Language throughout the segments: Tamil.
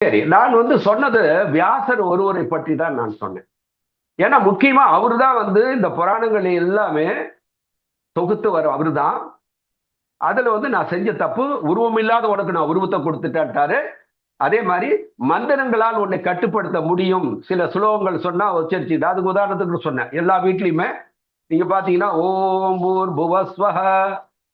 சரி, நான் சொன்னது வியாசர் ஒருவரை பற்றி தான் நான் சொன்னேன். ஏன்னா முக்கியமா அவர்தான் இந்த புராணங்கள் எல்லாமே தொகுத்து வரும் அவர்தான். அதுல நான் செஞ்ச தப்பு, உருவம் இல்லாத உனக்கு நான் உருவத்தை கொடுத்துட்டாரு. அதே மாதிரி மந்திரங்களால் உன்னை கட்டுப்படுத்த முடியும். சில சுலோகங்கள் சொன்னா உச்சரிச்சு, அதுக்கு உதாரணத்துக்கு சொன்னேன். எல்லா வீட்லயுமே நீங்க பாத்தீங்கன்னா, ஓம் பூர் புவஸ்வஹ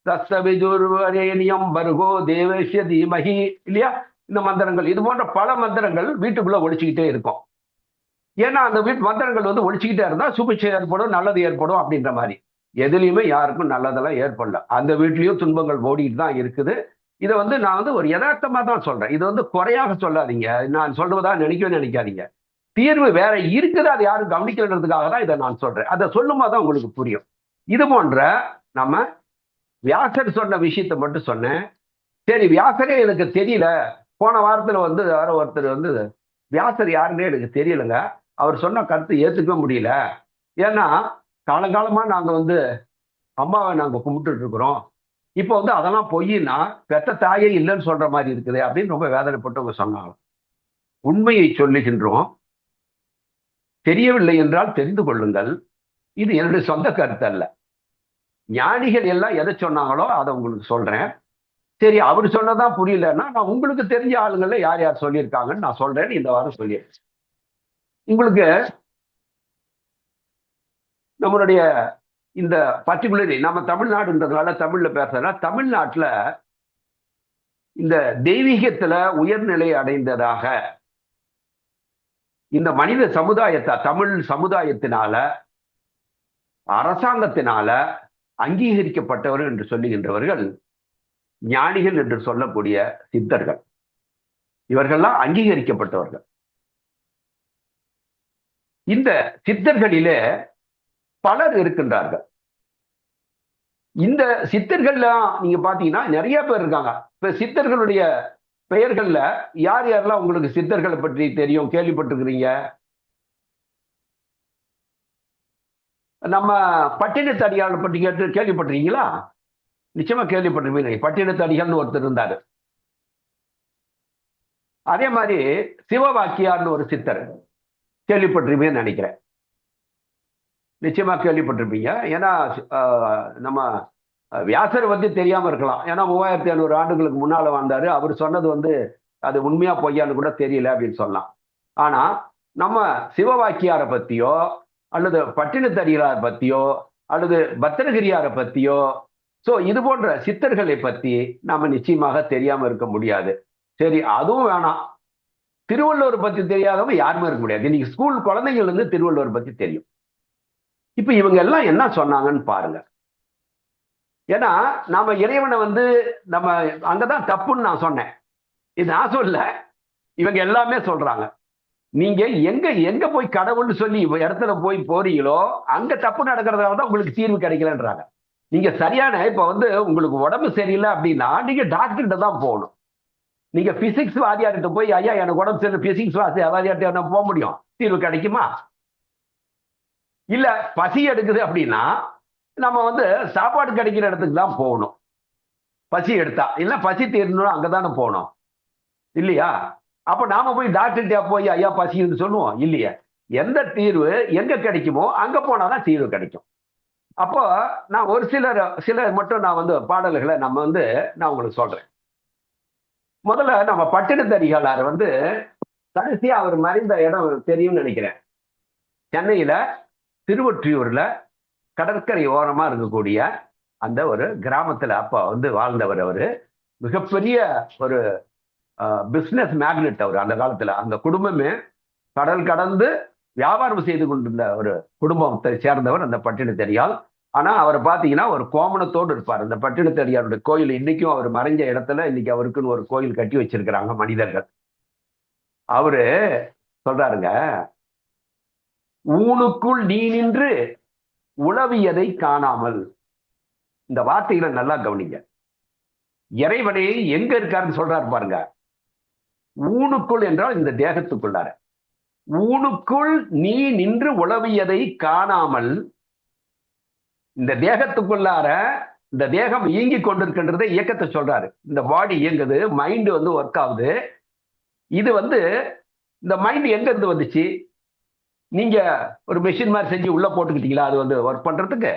தஸ்ஸவிதுர்வரேண்யம் பர்கோ தேவேஷ்ய தீமஹி, இல்லையா? இந்த மந்திரங்கள், இது போன்ற பல மந்திரங்கள் வீட்டுக்குள்ள ஒழிச்சுக்கிட்டே இருக்கும். ஏன்னா அந்த வீட்டு மந்திரங்கள் ஒழிச்சுக்கிட்டே இருந்தா சுபிட்சை ஏற்படும், நல்லது ஏற்படும் அப்படின்ற மாதிரி. எதுலையுமே யாருக்கும் நல்லதெல்லாம் ஏற்படல. அந்த வீட்லயும் துன்பங்கள் ஓடிட்டு தான் இருக்குது. இதை நான் ஒரு யதார்த்தமா தான் சொல்றேன். இது குறையாக சொல்லாதீங்க. நான் சொல்றதா நினைக்காதீங்க. தீர்வு வேற இருக்குது, அது யாரும் கவனிக்கிறதுக்காக தான் இதை நான் சொல்றேன். அதை சொல்லும் போது தான் உங்களுக்கு புரியும். இது போன்ற நம்ம வியாசர் சொன்ன விஷயத்தை மட்டும் சொன்னேன். சரி, வியாசரே எனக்கு தெரியல. போன வாரத்துல யாரோ ஒருத்தர் வியாசர் யாருன்னே எனக்கு தெரியலங்க, அவர் சொன்ன கருத்து ஏத்துக்க முடியல. ஏன்னா காலங்காலமா நாங்க அம்மாவை நாங்க கும்பிட்டு இருக்கிறோம். இப்போ அதெல்லாம் பொய்னா பெத்த தாயே இல்லைன்னு சொல்ற மாதிரி இருக்குது அப்படின்னு ரொம்ப வேதனைப்பட்டவங்க சொன்னாங்க. உண்மையை சொல்லுகின்றோம். தெரியவில்லை என்றால் தெரிந்து கொள்ளுங்கள். இது என்னுடைய சொந்த கருத்து அல்ல. ஞானிகள் எல்லாம் எதை சொன்னாங்களோ அதை உங்களுக்கு சொல்றேன். சரி, அவர் சொன்னதான் புரியலன்னா நான் உங்களுக்கு தெரிஞ்ச ஆளுங்கள்ல யார் யார் சொல்லியிருக்காங்கன்னு நான் சொல்றேன்னு இந்த வாரம் சொல்லியிருக்கேன். உங்களுக்கு நம்மளுடைய இந்த பர்டிகுலரி நம்ம தமிழ்நாடுன்றதுனால தமிழ்ல பேசுறதுனா, தமிழ்நாட்டுல இந்த தெய்வீகத்துல உயர்நிலை அடைந்ததாக இந்த மனித சமுதாயத்தை, தமிழ் சமுதாயத்தினால, அரசாங்கத்தினால அங்கீகரிக்கப்பட்டவர் என்று சொல்லுகின்றவர்கள் ஞானிகள் என்று சொல்லக்கூடிய சித்தர்கள். இவர்கள்லாம் அங்கீகரிக்கப்பட்டவர்கள். இந்த சித்தர்களிலே பலர் இருக்கின்றார்கள். இந்த சித்தர்கள்லாம் நீங்க பாத்தீங்கன்னா நிறைய பேர் இருக்காங்க. இப்ப சித்தர்களுடைய பெயர்கள்ல யார் யாரெல்லாம் உங்களுக்கு சித்தர்களை பற்றி தெரியும், கேள்விப்பட்டிருக்கிறீங்க? நம்ம பட்டினத்தடியாரை பற்றி கேள்விப்பட்டிருக்கீங்களா? நிச்சயமா கேள்விப்பட்டிருப்பீங்க. பட்டினத்தடிகள்னு ஒருத்தர் இருந்தாரு. அதே மாதிரி சிவவாக்கியார்னு ஒரு சித்தர், கேள்விப்பட்டிருப்பீங்கன்னு நினைக்கிறேன். நிச்சயமா கேள்விப்பட்டிருப்பீங்க. ஏன்னா நம்ம வியாசரை பத்தி தெரியாம இருக்கலாம். ஏன்னா 3500 ஆண்டுகளுக்கு முன்னால வந்தாரு. அவர் சொன்னது அது உண்மையா பொய்யான்னு கூட தெரியல அப்படின்னு சொல்லலாம். ஆனா நம்ம சிவவாக்கியாரை பத்தியோ அல்லது பட்டினத்தடிகளாரை பத்தியோ அல்லது பத்திரகிரியாரை பத்தியோ, சோ இது போன்ற சித்தர்களை பத்தி நாம நிச்சயமாக தெரியாம இருக்க முடியாது. சரி, அதுவும் வேணாம். திருவள்ளுவர் பத்தி தெரியாதவங்க யாருமே இருக்க முடியாது. இன்னைக்கு ஸ்கூல் குழந்தைகள் திருவள்ளுவர் பத்தி தெரியும். இப்ப இவங்க எல்லாம் என்ன சொன்னாங்கன்னு பாருங்க. ஏன்னா நாம இறைவனை நம்ம அங்கதான் தப்புன்னு நான் சொன்னேன். இது நான் சொல்ல, இவங்க எல்லாமே சொல்றாங்க. நீங்க எங்க எங்க போய் கடவுள்னு சொல்லி இடத்துல போய் போறீங்களோ அங்க தப்பு நடக்கிறதால தான் உங்களுக்கு தீர்வு கிடைக்கலன்றாங்க. நீங்க சரியான இப்ப உங்களுக்கு உடம்பு சரியில்லை அப்படின்னா நீங்க டாக்டர்கிட்ட தான் போகணும். நீங்க பிசிக்ஸ் வாதியார்கிட்ட போய் ஐயா எனக்கு உடம்பு சரி, பிசிக்ஸ் வாதியார்கிட்ட போக முடியும், தீர்வு கிடைக்குமா? இல்ல பசி எடுக்குது அப்படின்னா நம்ம சாப்பாடு கிடைக்கிற இடத்துக்கு தான் போகணும். பசி எடுத்தா இல்ல பசி தீரணும் அங்கதானே போகணும், இல்லையா? அப்ப நாம போய் டாக்டர்கிட்ட போய் ஐயா பசின்னு சொல்லுவோம் இல்லையா? எந்த தீர்வு எங்க கிடைக்குமோ அங்க போனாதான் தீர்வு கிடைக்கும். அப்போ நான் ஒரு சிலர் மட்டும் நான் பாடல்களை நான் உங்களுக்கு சொல்றேன். முதல்ல நம்ம பட்டினத்தடிகளார் கடைசியா அவர் மறைந்த இடம் தெரியும்னு நினைக்கிறேன். சென்னையில திருவொற்றியூர்ல கடற்கரை ஓரமா இருக்கக்கூடிய அந்த ஒரு கிராமத்துல அப்ப வாழ்ந்தவர். அவரு மிகப்பெரிய ஒரு பிசினஸ் மேக்னெட். அவர் அந்த காலத்துல அந்த குடும்பமே கடல் கடந்து வியாபாரம் செய்து கொண்டிருந்த ஒரு குடும்பத்தை சேர்ந்தவர் அந்த பட்டினத்தடியால். ஆனா அவரை பாத்தீங்கன்னா ஒரு கோமணத்தோடு இருப்பார். அந்த பட்டினத்தடியாருடைய கோயில் இன்னைக்கும் அவர் மறைஞ்ச இடத்துல இன்னைக்கு அவருக்குன்னு ஒரு கோயில் கட்டி வச்சிருக்கிறாங்க மனிதர்கள். அவரு சொல்றாருங்க, ஊனுக்குள் நீ நின்று உளவியதை காணாமல். இந்த வார்த்தைகளை நல்லா கவனிங்க. இறைவனே எங்க இருக்காருன்னு சொல்றாரு பாருங்க. ஊனுக்குள் என்றால் இந்த தேகத்துக்குள்ளார. ஊனுக்குள் நீ நின்று உளவியதை காணாமல். இந்த தேகத்துக்குள்ளார இந்த தேகம் இயங்கி கொண்டிருக்கின்றத இயக்கத்தை சொல்றாரு. இந்த பாடி இயங்குது, மைண்ட் ஒர்க் ஆகுது. இது இந்த மைண்ட் எங்க இருந்து வந்துச்சு? நீங்க ஒரு மெஷின் மாதிரி செஞ்சு உள்ள போட்டுக்கிட்டீங்களா அது ஒர்க் பண்றதுக்கு?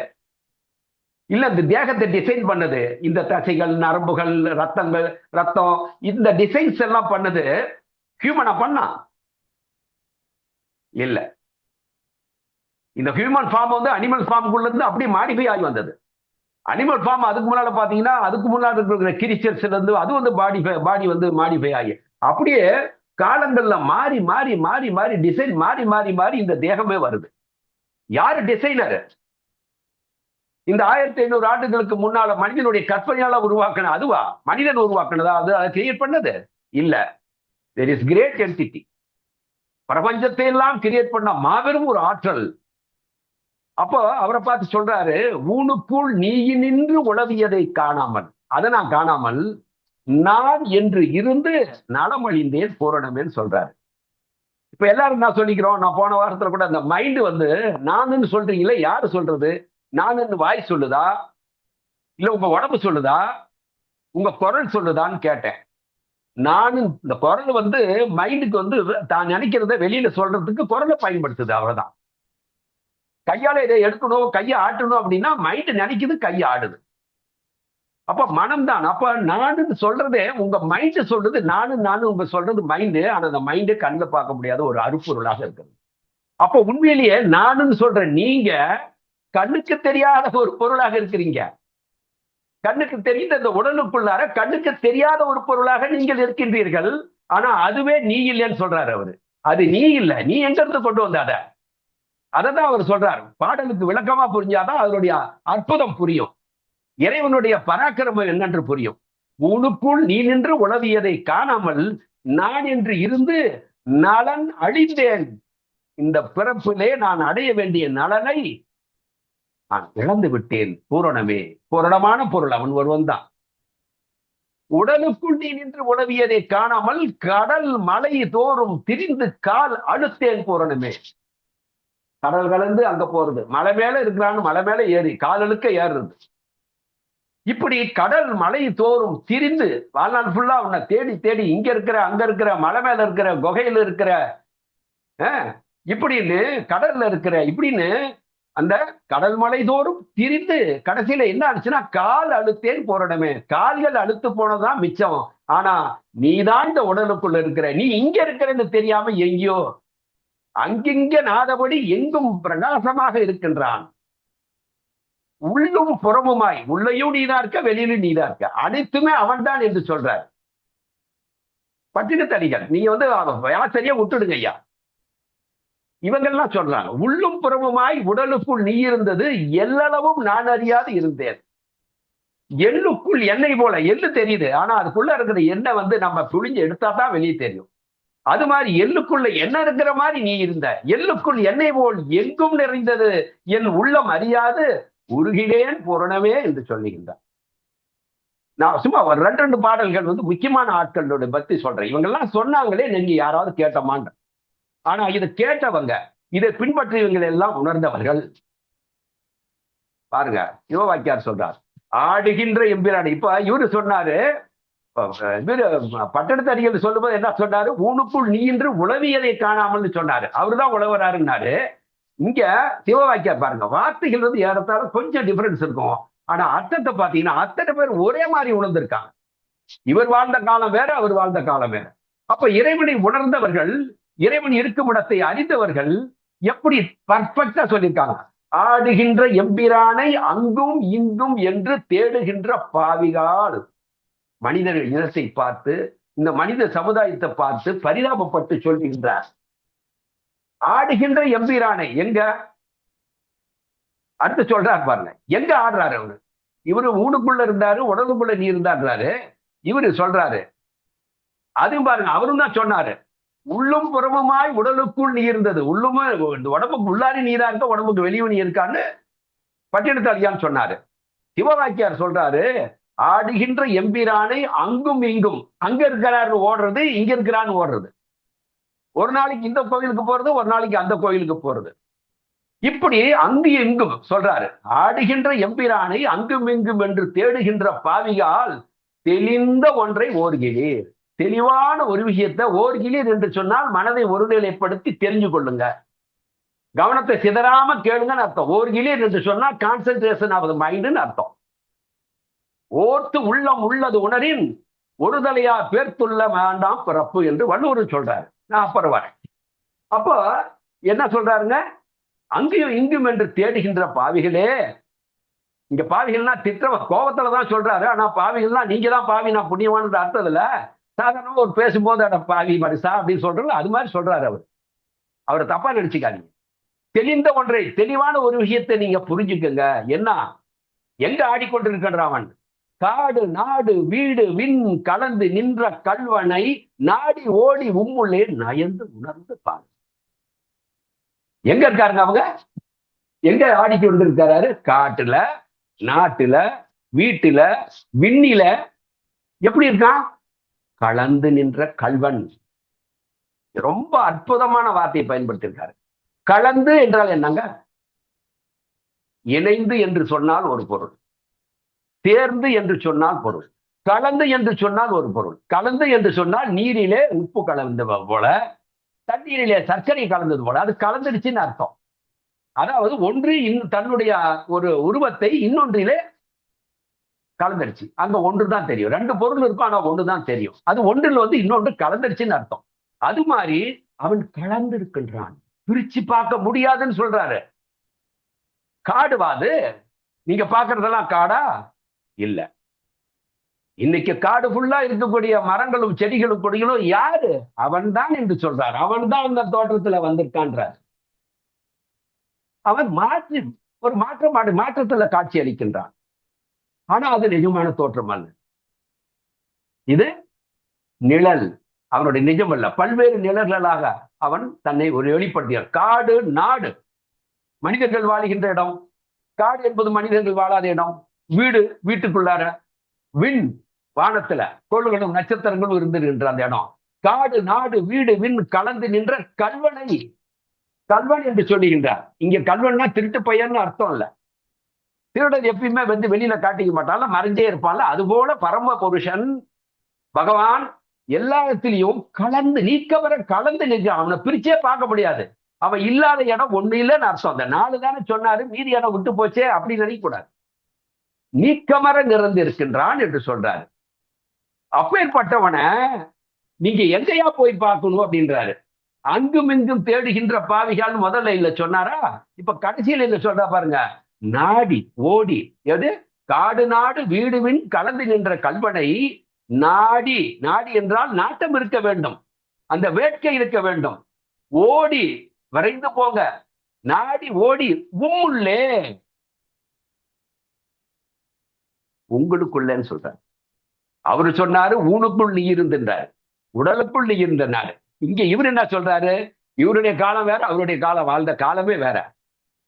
இல்ல இந்த தேகத்தை டிசைன் பண்ணது இந்த தசைகள், நரம்புகள், ரத்தம், இந்த டிசைன்ஸ் எல்லாம் பண்ணது ஹியூமனா பண்ணா? இல்ல. இந்த ஹியூமன் ஃபார்ம் அனிமல் ஃபார்முக்குள்ள இருந்து அப்படியே மாடிஃபை ஆகி வந்தது. அனிமல் ஃபார்ம் அதுக்கு முன்னால பாத்தீங்கன்னா அதுக்கு முன்னாடி இருக்கிற கிரிச்சர்ஸ்ல இருந்து அது பாடி மாடிஃபை ஆகி அப்படியே காலங்கள்ல மாறி மாறி மாறி மாறி டிசைன் மாறி மாறி மாறி இந்த தேகமே வருது. யாரு டிசைனர்? இந்த 1500 ஆண்டுகளுக்கு முன்னால மனிதனுடைய கற்பனையால உருவாக்கின அதுவா? மனிதன் உருவாக்குனதா? அதை கிரியேட் பண்ணது இல்ல. There is great entity. பிரபஞ்சத்தை எல்லாம் கிரியேட் பண்ண மாபெரும் ஒரு ஆற்றல். அப்போ அவரை பார்த்து சொல்றாரு, ஊனுக்குள் நீ நின்று உளவியதை காணாமல், அதை நான் காணாமல் நான் என்று இருந்து நலமழிந்தேன் பூரணமேன்னு சொல்றாரு. இப்ப எல்லாரும் என்ன சொல்லிக்கிறோம்? நான் போன வாரத்துல கூட அந்த மைண்ட் நானுன்னு சொல்றீங்களே, யாரு சொல்றது? நானுன்னு வாய் சொல்லுதா, இல்ல உங்க உடம்பு சொல்லுதா, உங்க குரல் சொல்லுதான்னு கேட்டேன். நானு இந்த குரல் மைண்டுக்கு தான் நினைக்கிறத வெளியில சொல்றதுக்கு குரலை பயன்படுத்துது, அவ்வளவுதான். கையால இதை எடுக்கணும், கையை ஆட்டணும் அப்படின்னா மைண்ட் நினைக்குது, கையை ஆடுது. அப்ப மனம் தான். அப்ப நானு சொல்றதே உங்க மைண்ட் சொல்றது நானு உங்க சொல்றது மைண்டு. ஆனா அந்த மைண்டே கண்ணுல பார்க்க முடியாத ஒரு அருப்பொருளாக இருக்கிறது. அப்ப உண்மையிலேயே நானுன்னு சொல்ற நீங்க கண்ணுக்கு தெரியாத ஒரு பொருளாக இருக்கிறீங்க. கண்ணுக்கு தெரிந்த இந்த உடலுக்குள்ளார கண்ணுக்கு தெரியாத ஒரு பொருளாக நீங்கள் இருக்கின்றீர்கள். ஆனா அதுவே நீ இல்லைன்னு சொல்றாரு அவரு. அது நீ இல்ல, நீ எங்க இருந்து கொண்டு வந்த அததான் அவர் சொல்றாரு. பாடலுக்கு விளக்கமா புரிஞ்சாதான் அதனுடைய அற்புதம் புரியும், இறைவனுடைய பராக்கிரமம் என்னென்று புரியும். உனக்குள் நீ நின்று உளவியதை காணாமல் நான் என்று இருந்து நலன் அழிந்தேன். இந்த பிறப்பிலே நான் அடைய வேண்டிய நலனை நான் இழந்து விட்டேன் பூரணமே. பூரணமான பொருள் அவன் ஒருவன் தான். உடலுக்குள் நீ நின்று உளவியதை காணாமல் கடல் மலை தோறும் திரிந்து கால் அழுத்தேன் பூரணமே. கடல் கலந்து அங்க போறது, மலை மேல இருக்கிறான்னு மலை மேல ஏறி காலழுக்க ஏறுறது. இப்படி கடல் மலை தோறும் திரிந்து வாழ்நாள் ஃபுல்லா உன்னை தேடி தேடி இங்க இருக்கிற அங்க இருக்கிற மலை மேல இருக்கிற குகையில இருக்கிற இப்படின்னு கடல்ல இருக்கிற இப்படின்னு அந்த கடல் மலை தோறும் திரிந்து கடைசியில என்ன ஆச்சுன்னா கால் அழுத்தேன் போறடமே. கால்கள் அழுத்து போனதான் மிச்சம். ஆனா நீதான் இந்த உடலுக்குள்ள இருக்கிற, நீ இங்க இருக்கிறன்னு தெரியாம எங்கேயோ அங்கிங்க நாதபடி எங்கும் பிரகாசமாக இருக்கின்றான். உள்ளும் புறமுமாய், உள்ளையும் நீதான் இருக்க, வெளியிலும் நீதான் இருக்க, அனைத்துமே அவன் தான் என்று சொல்றார் பட்டினத்தடிகள். நீங்க யாசரிய விட்டுடுங்க ஐயா. இவங்கெல்லாம் சொல்றாங்க உள்ளும் புறமுமாய் உடலுக்குள் நீ இருந்தது, எல்லளவும் நான் அறியாது இருந்தேன். எள்ளுக்குள் எண்ணெய் போல, எள்ளு தெரியுது, ஆனா அதுக்குள்ள இருக்கிற எண்ணெய் நம்ம புழிஞ்சு எடுத்தா தான் வெளியே தெரியும். அது மாதிரி எள்ளுக்குள்ள எண்ணெய் இருக்கிற மாதிரி நீ இருந்த. எள்ளுக்குள் எண்ணெய் போல் எங்கும் நிறைந்தது என் உள்ளம் அறியாது உருகினேன் பூரணமே என்று சொல்லுகின்றார். நான் சும்மா ஒரு ரெண்டு பாடல்கள் முக்கியமான ஆட்களோட பத்தி சொல்றேன். இவங்கெல்லாம் சொன்னாங்களே, நீங்க யாராவது கேட்டமான். ஆனா இதை கேட்டவங்க, இதை பின்பற்றியவங்க எல்லாம் உணர்ந்தவர்கள். பாருங்க, சிவவாக்கியார் சொல்றார், ஆடுகின்ற எம்பிரான். இப்ப இவரு சொன்னாரு, பட்டணத்தடிகள் சொல்லும்போது என்ன சொன்னாரு? ஊனுக்குள் நீ என்று உளவியதை காணாமல் சொன்னாரு. அவருதான் உழவராருன்னாரு. இங்க சிவவாக்கியார் பாருங்க, வார்த்தைகள் ஏறத்தால கொஞ்சம் டிஃபரன்ஸ் இருக்கும். ஆனா அர்த்தத்தை பாத்தீங்கன்னா அத்தனை பேர் ஒரே மாதிரி உணர்ந்திருக்காங்க. இவர் வாழ்ந்த காலம் வேற, அவர் வாழ்ந்த காலம் வேற. அப்ப இறைவனை உணர்ந்தவர்கள், இறைவன் இருக்கும் இடத்தை அறிந்தவர்கள் எப்படி பர்ஃபெக்டா சொல்லியிருக்காங்க. ஆடுகின்ற எம்பிரானை அங்கும் இங்கும் என்று தேடுகின்ற பாவிகால். மனிதர் இனத்தை பார்த்து, இந்த மனித சமுதாயத்தை பார்த்து பரிதாபப்பட்டு சொல்கின்றார். ஆடுகின்ற எம்பிரானை எங்க அடுத்து சொல்றாரு பாருங்க, எங்க ஆடுறாரு அவரு? இவரு ஊனுக்குள்ள இருந்தாரு, உடலுக்குள்ள நீ இருந்தாரு. இவரு சொல்றாரு, அதுவும் பாருங்க, அவரும் தான் சொன்னாரு, உள்ளும் புறமுமாய் உடலுக்குள் நீ இருந்தது. உள்ளுமே உடம்புக்கு உள்ளாரி நீதான் இருக்க, உடம்புக்கு வெளியும் நீ இருக்கான்னு பட்டினத்தாலியான்னு சொன்னாரு. சிவவாக்கியார் சொல்றாரு, ஆடுகின்ற எம்பிரானை அங்கும் இங்கும், அங்க இருக்கிறாரு ஓடுறது, இங்க இருக்கிறான்னு ஓடுறது. ஒரு நாளைக்கு இந்த கோயிலுக்கு போறது, ஒரு நாளைக்கு அந்த கோயிலுக்கு போறது. இப்படி அங்கு எங்கும் சொல்றாரு. ஆடுகின்ற எம்பிரானை அங்கும் இங்கும் என்று தேடுகின்ற பாவிகால் தெளிந்த ஒன்றை ஓடுகிறீர். தெளிவான ஒரு விஷயத்தை ஓர்கிலீர் என்று சொன்னால் மனதை ஒருநிலைப்படுத்தி தெரிஞ்சு கொள்ளுங்க, கவனத்தை சிதறாம கேளுங்கன்னு அர்த்தம். ஓர்கிலீர் என்று சொன்னால் கான்சென்ட்ரேஷன் ஆஃப் த மைண்ட்னு அர்த்தம். ஓர்த்து உள்ளம் உள்ளது உணரின் ஒருதலையா பேர்த்துள்ள வேண்டாம் பிறப்பு என்று வள்ளுவர் சொல்றாரு. நான் அப்புறம் வரேன். அப்போ என்ன சொல்றாருங்க, அங்கேயும் இங்கும் என்று தேடுகின்ற பாவிகளே. இங்க பாவிகள்னா திட்ட கோபத்துலதான் சொல்றாரு. ஆனா பாவிகள்னா நீங்க தான் பாவி, நான் புண்ணியவான் அர்த்தத்துல சாதாரணமா ஒரு பேசும்போது அட பாவி மனுஷா அப்படின்னு சொல்றது, அது மாதிரி சொல்றாரு அவர். அவரை தப்பா நினைச்சுக்காதீங்க. தெளிந்த ஒன்றை, தெளிவான ஒரு விஷயத்தை நீங்க புரிஞ்சுக்கங்க. என்ன, எங்க ஆடிக்கொண்டிருக்கின்றான்? காடு நாடு வீடு விண் கலந்து நின்ற கல்வனை நாடி ஓடி உம்முள்ளே நயந்து உணர்ந்து பாரு. எங்க இருக்காருங்க அவங்க? எங்க ஆடிக்கொண்டு இருக்காரு? காட்டுல, நாட்டுல, வீட்டுல, விண்ணில. எப்படி இருக்கான்? கலந்து நின்ற கல்வன். ரொம்ப அற்புதமான வார்த்தையை பயன்படுத்தியிருக்காரு. கலந்து என்றால் என்னங்க? இணைந்து என்று சொன்னால் ஒரு பொருள், சேர்ந்து என்று சொன்னால் பொருள், கலந்து என்று சொன்னால் ஒரு பொருள். கலந்து என்று சொன்னால் நீரிலே உப்பு கலந்தது போல, தண்ணீரிலே சர்க்கரை கலந்தது போல, அது கலந்துடுச்சுன்னு அர்த்தம். அதாவது ஒன்று தன்னுடைய ஒரு உருவத்தை இன்னொன்றிலே கலந்துடுச்சு. அங்க ஒன்றுதான் தெரியும். ரெண்டு பொருள் இருக்கும், ஆனா ஒன்றுதான் தெரியும். அது ஒன்றில் இன்னொன்று கலந்துடுச்சுன்னு அர்த்தம். அது மாதிரி அவன் கலந்து இருக்கின்றான், பிரிச்சு பார்க்க முடியாதுன்னு சொல்றாரு. காடுவாது நீங்க பாக்குறதெல்லாம் காடா இல்ல. இன்னைக்கு காடு ஃபுல்லா இருக்கக்கூடிய மரங்களும் செடிகளும் கொடிகளும் யாரு? அவன் தான் என்று சொல்றார். அவன் தான் அந்த தோற்றத்துல வந்திருக்கான்றார். அவன் ஒரு மாற்றத்துல காட்சி அளிக்கின்றான். ஆனா அது நிஜமான தோற்றம் அல்ல. இது நிழல், அவனுடைய நிஜம் அல்ல. பல்வேறு நிழல்களாக அவன் தன்னை ஒரு வெளிப்படுத்திய காடு நாடு மனிதர்கள் வாழுகின்ற இடம். காடு என்பது மனிதர்கள் வாழாத இடம். வீடு வீட்டுக்குள்ளார, விண் வானத்துல கோள்களும் நட்சத்திரங்களும் இருந்திருக்கின்ற அந்த இடம். காடு நாடு வீடு விண் கலந்து நின்ற கல்வனை, கல்வன் என்று சொல்லுகின்றார். இங்க கல்வன்னா திருட்டு பையன் அர்த்தம் இல்ல. திருடன் எப்பயுமே வெளியில காட்டிக்க மாட்டான்ல, மறைஞ்சே இருப்பான்ல. அதுபோல பரம புருஷன் பகவான் எல்லாத்திலையும் கலந்து நீக்கவர கலந்து நிற்க. அவனை பிரிச்சே பார்க்க முடியாது. அவன் இல்லாத இடம் ஒண்ணு இல்லைன்னு அர்த்தம். அந்த 4 தானே சொன்னாரு, மீதி இடம் விட்டு போச்சே அப்படின்னு நினைக்க கூடாது. நீக்கமர நிறைந்து இருக்கின்றான் என்று சொல்றாரு. அப்பேற்பட்டவனை நீங்க எங்கேயா போய் பார்க்கணும் அப்படின்றாரு. அங்கும் இங்கும் தேடுகின்ற பாவிகள் முதல்ல இல்ல சொன்னாரா? இப்ப கடைசியில் இல்ல சொல்றா பாருங்க, நாடி ஓடி. எது? காடு நாடு வீடு விண் கலந்து நின்ற கல்வனை நாடி. நாடி என்றால் நாட்டம் இருக்க வேண்டும், அந்த வேட்கை இருக்க வேண்டும். ஓடி விரைந்து போங்க, நாடி ஓடி உம்முள்ளே, உங்களுக்குள்ளன்னு சொல்றாரு. அவரு சொன்னாரு ஊனுக்குள் நீ இருந்தின்றார், உடலுக்குள் நீ இருந்தனாரு. இங்க இவர் என்ன சொல்றாரு? இவருடைய காலம் வேற, அவருடைய காலம், வாழ்ந்த காலமே வேற.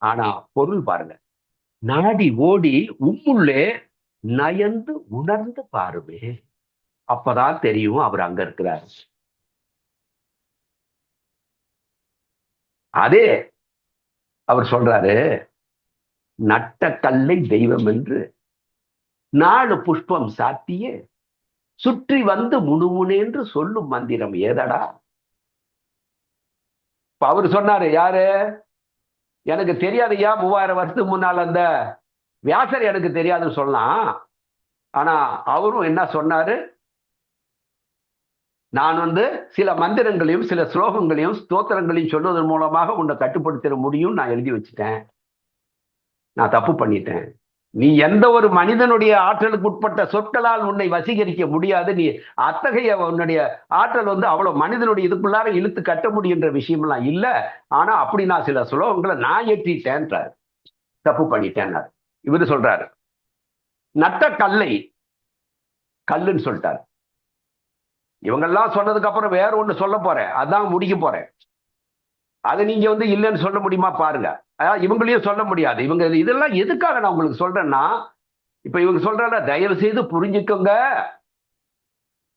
ஆனா பொருள் பாருங்க, நாடி ஓடி உம்முள்ளே நயந்து உணர்ந்து பாருமே. அப்பதான் தெரியும் அவர் அங்க இருக்கிறார். அதே அவர் சொல்றாரு, நட்ட கல்லை தெய்வம் என்று 4 புஷ்பம் சாத்தியே சுற்றி வந்து முணுமுனேன்று சொல்லும் மந்திரம் ஏதடா. அவர் சொன்னாரு, யாரு? எனக்கு தெரியாது ஐயா, 3000 வருஷத்துக்கு முன்னால் அந்த வியாசர் எனக்கு தெரியாதுன்னு சொல்லலாம். ஆனா அவரும் என்ன சொன்னாரு? நான் சில மந்திரங்களையும் சில ஸ்லோகங்களையும் ஸ்தோத்திரங்களையும் சொல்வதன் மூலமாக உன்னை கட்டுப்படுத்த முடியும், நான் எழுதி வச்சுட்டேன். நான் தப்பு பண்ணிட்டேன். நீ எந்த ஒரு மனிதனுடைய ஆற்றலுக்கு உட்பட்ட சொற்களால் உன்னை வசீகரிக்க முடியாது. நீ அத்தகைய உன்னுடைய ஆற்றல் அவ்வளவு மனிதனுடைய இதுக்குள்ளார இழுத்து கட்ட முடியுன்ற விஷயம்லாம் இல்ல. ஆனா அப்படி நான் சில சுலோகங்களை நான் ஏற்றிட்டேன்றார். தப்பு பண்ணிட்டேன் இவரு சொல்றாரு. நட்ட கல்லை கல்லுன்னு சொல்லிட்டாரு. இவங்கெல்லாம் சொன்னதுக்கு அப்புறம் வேற ஒண்ணு சொல்ல போறேன், அதான் முடிக்க போறேன். அதை நீங்க இல்லைன்னு சொல்ல முடியுமா பாருங்க. இவங்களையும் சொல்ல முடியாது. இவங்க இதெல்லாம் எதுக்காக நான் உங்களுக்கு சொல்றேன்னா, இப்ப இவங்க சொல்ற தயவு செய்து புரிஞ்சுக்கோங்க.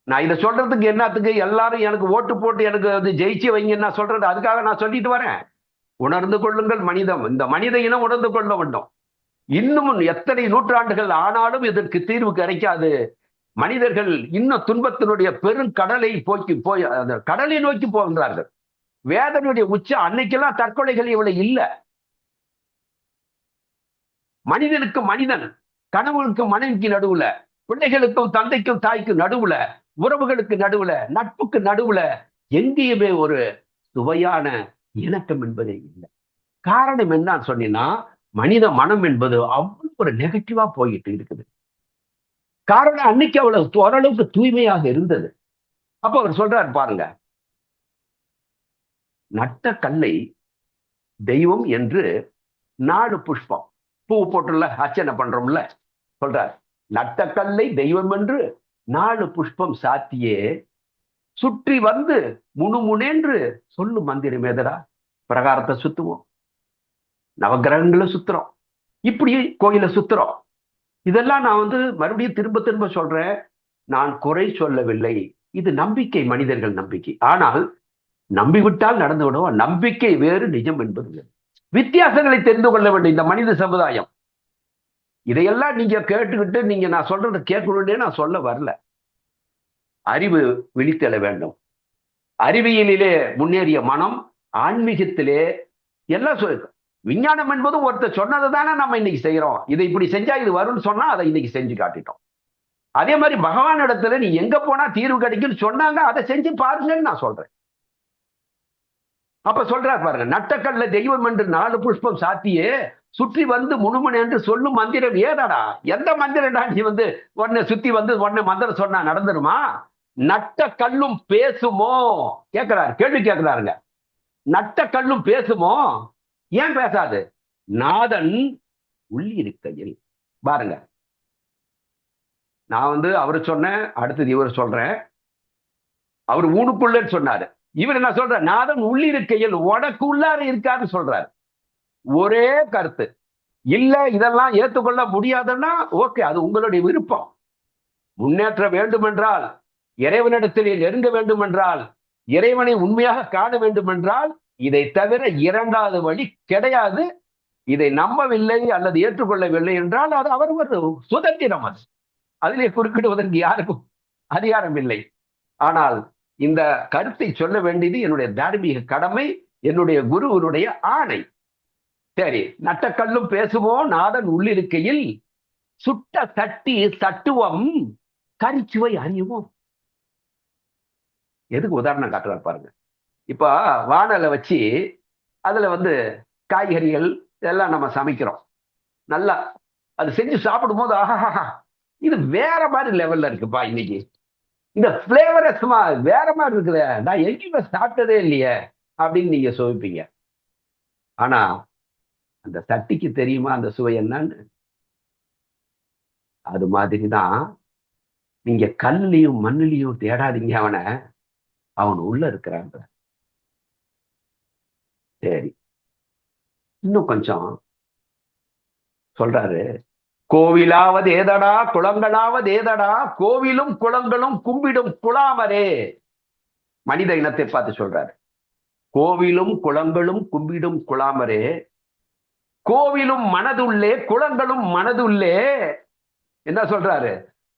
நான் இதை சொல்றதுக்கு என்னத்துக்கு எல்லாரும் எனக்கு ஓட்டு போட்டு எனக்கு ஜெயிச்சு வைங்க நான் சொல்றது, அதுக்காக நான் சொல்லிட்டு வரேன். உணர்ந்து கொள்ளுங்கள் மனிதம், இந்த மனித இனம் உணர்ந்து கொள்ள வேண்டும். இன்னும் எத்தனை நூற்றாண்டுகள் ஆனாலும் இதற்கு தீர்வு கிடைக்காது. மனிதர்கள் இன்னும் துன்பத்தினுடைய பெருங்கடலை போய் அந்த கடலை நோக்கி போகின்றார்கள். வேதனுடைய உச்சம். அன்னைக்கெல்லாம் தற்கொலைகள் இவ்வளவு இல்ல. மனிதனுக்கு மனிதன், கணவனுக்கும் மனைவிக்கு நடுவுல, பிள்ளைகளுக்கும் தந்தைக்கும் தாய்க்கும் நடுவுல, உறவுகளுக்கு நடுவுல, நட்புக்கு நடுவுல எங்கேயுமே ஒரு சுவையான இணக்கம் என்பதே இல்லை. காரணம் என்னன்னு சொன்னீங்கன்னா, மனித மனம் என்பது அவ்வளவு ஒரு நெகட்டிவா போயிட்டு இருக்குது. காரணம் அன்னைக்கு அவ்வளவு ஓரளவுக்கு தூய்மையாக இருந்தது. அப்ப அவர் சொல்றாரு பாருங்க, நட்ட கல்லை தெய்வம் என்று 4 புஷ்பம் பூ போட்டுள்ள அர்ச்சனை பண்றோம்ல, சொல்றார் நட்ட கல்லை தெய்வம் என்று 4 புஷ்பம் சாத்தியே சுற்றி வந்து முணுமுனேன்று சொல்லு மந்திரம் எதடா. பிரகாரத்தை சுத்துவோம், நவகிரகங்களை சுத்துறோம், இப்படி கோயிலை சுத்துறோம். இதெல்லாம் நான் மறுபடியும் திரும்ப திரும்ப சொல்றேன். நான் குறை சொல்லவில்லை. இது நம்பிக்கை, மனிதர்கள் நம்பிக்கை. ஆனால் நம்பிவிட்டால் நடந்து விடுவோம். நம்பிக்கை வேறு, நிஜம் என்பது வேறு. வித்தியாசங்களை தெரிந்து கொள்ள வேண்டும் இந்த மனித சமுதாயம். இதையெல்லாம் நீங்க கேட்டுக்கிட்டு நீங்க நான் சொல்றதை கேட்கணும்னே நான் சொல்ல வரல. அறிவு விழித்தெழ வேண்டும். அறிவியலிலே முன்னேறிய மனம், ஆன்மீகத்திலே எல்லாம் விஞ்ஞானம் என்பது ஒருத்தர் சொன்னதை தானே நம்ம இன்னைக்கு செய்யறோம். இதை இப்படி செஞ்சா இது வரும்னு சொன்னா அதை இன்னைக்கு செஞ்சு காட்டிட்டோம். அதே மாதிரி பகவான் இடத்துல நீ எங்க போனா தீர்வு கிடைக்குன்னு சொன்னாங்க, அதை செஞ்சு பாருங்கன்னு நான் சொல்றேன். அப்ப சொல்றாரு பாருங்க, நட்டக்கல்ல தெய்வம் என்று 4 புஷ்பம் சாத்தியே சுற்றி வந்து முணுமுனை என்று சொல்லும் மந்திரம் ஏதாடா. எந்த மந்திரம்டா நீ உடனே சுத்தி உடனே மந்திரம் சொன்னா நடந்துருமா? நட்ட கல்லும் பேசுமோ கேட்கிறாரு, கேள்வி கேட்கிறாருங்க. நட்ட கல்லும் பேசுமோ? ஏன் பேசாது? நாதன் உள்ளிருக்கையில். பாருங்க, நான் அவரு சொன்னேன், அடுத்தது இவர் சொல்றேன். அவர் ஊனுக்குள்ள சொன்னாரு, இவர் என்ன சொல்ற? நாதன் உள்ளிருக்கையில் உனக்கு உள்ளார இருக்காரு சொல்றாரு. ஒரே கருத்து. இல்ல இதெல்லாம் ஏற்றுக்கொள்ள முடியாதுன்னா ஓகே, அது உங்களுடைய விருப்பம். முன்னேற்ற வேண்டும் என்றால், இறைவனிடத்தில் நெருங்க வேண்டும் என்றால், இறைவனை உண்மையாக காண வேண்டும் என்றால், இதை தவிர இரண்டாவது வழி கிடையாது. இதை நம்பவில்லை அல்லது ஏற்றுக்கொள்ளவில்லை என்றால் அது அவர் ஒரு சுதந்திரம். அது அதிலே குறுக்கிடுவதற்கு யாருக்கும் அதிகாரம் இல்லை. ஆனால் இந்த கருத்தை சொல்ல வேண்டியது என்னுடைய தார்மீக கடமை, என்னுடைய குருவனுடைய ஆணை. சரி, நட்டக்கல்லும் பேசுமோ நாதன் உள்ளிருக்கையில் சுட்ட சட்டி சட்டுவம் கரிச்சுவை அறியுவோம். எதுக்கு உதாரணம் காட்டுறாரு பாருங்க. இப்ப வானலை வச்சு அதுல காய்கறிகள் எல்லாம் நம்ம சமைக்கிறோம். நல்லா அது செஞ்சு சாப்பிடும் போது ஆஹா, இது வேற மாதிரி லெவல்ல இருக்குப்பா, இன்னைக்கு இந்த பிளேவரஸ்மா வேற மாதிரி இருக்குத, நான் எங்கேயுமே சாப்பிட்டதே இல்லையே அப்படின்னு நீங்க சுவைப்பீங்க. ஆனா அந்த சட்டிக்கு தெரியுமா அந்த சுவை என்னன்னு? அது மாதிரிதான் நீங்க கல்லையும் மண்ணிலையும் தேடாதீங்க, அவன் உள்ள இருக்கிறாங்க. சரி, இன்னும் கொஞ்சம் சொல்றாரு. கோவிலாவது ஏதடா குளங்களாவது ஏதடா, கோவிலும் குளங்களும் கும்பிடும் குளாமரே. மனித இனத்தை பார்த்து சொல்றாரு, கோவிலும் குளங்களும் கும்பிடும் குளாமரே, கோவிலும் மனதுள்ளே குளங்களும் மனதுள்ளே. என்ன சொல்றாரு?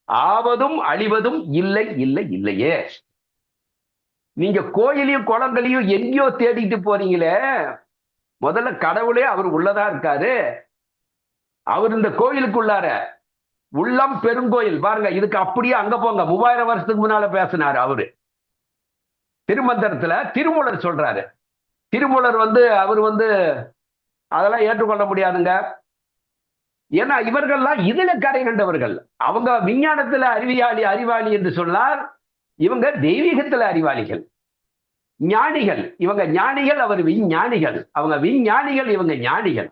ஆவதும் அழிவதும் இல்லை இல்லை இல்லையே. நீங்க கோயிலையும் குளங்களையும் எங்கேயோ தேடிட்டு போறீங்களே, முதல்ல கடவுளே அவர் உள்ளதா இருக்காரு. அவர் இந்த கோயிலுக்குள்ளார உள்ளம் பெருங்கோயில் பாருங்க. இதுக்கு அப்படியே அங்க போங்க, 3000 வருஷத்துக்கு முன்னால பேசினாரு அவரு. திருமந்திரத்துல திருமூலர் சொல்றாரு. திருமூலர் அவர் அதெல்லாம் ஏற்றுக்கொள்ள முடியாதுங்க. ஏன்னா இவர்கள்லாம் இதுல கரை கண்டவர்கள். அவங்க விஞ்ஞானத்துல அறிவாளி என்று சொன்னார், இவங்க தெய்வீகத்துல அறிவாளிகள், ஞானிகள். இவங்க ஞானிகள், அவர் விஞ்ஞானிகள். அவங்க விஞ்ஞானிகள், இவங்க ஞானிகள்.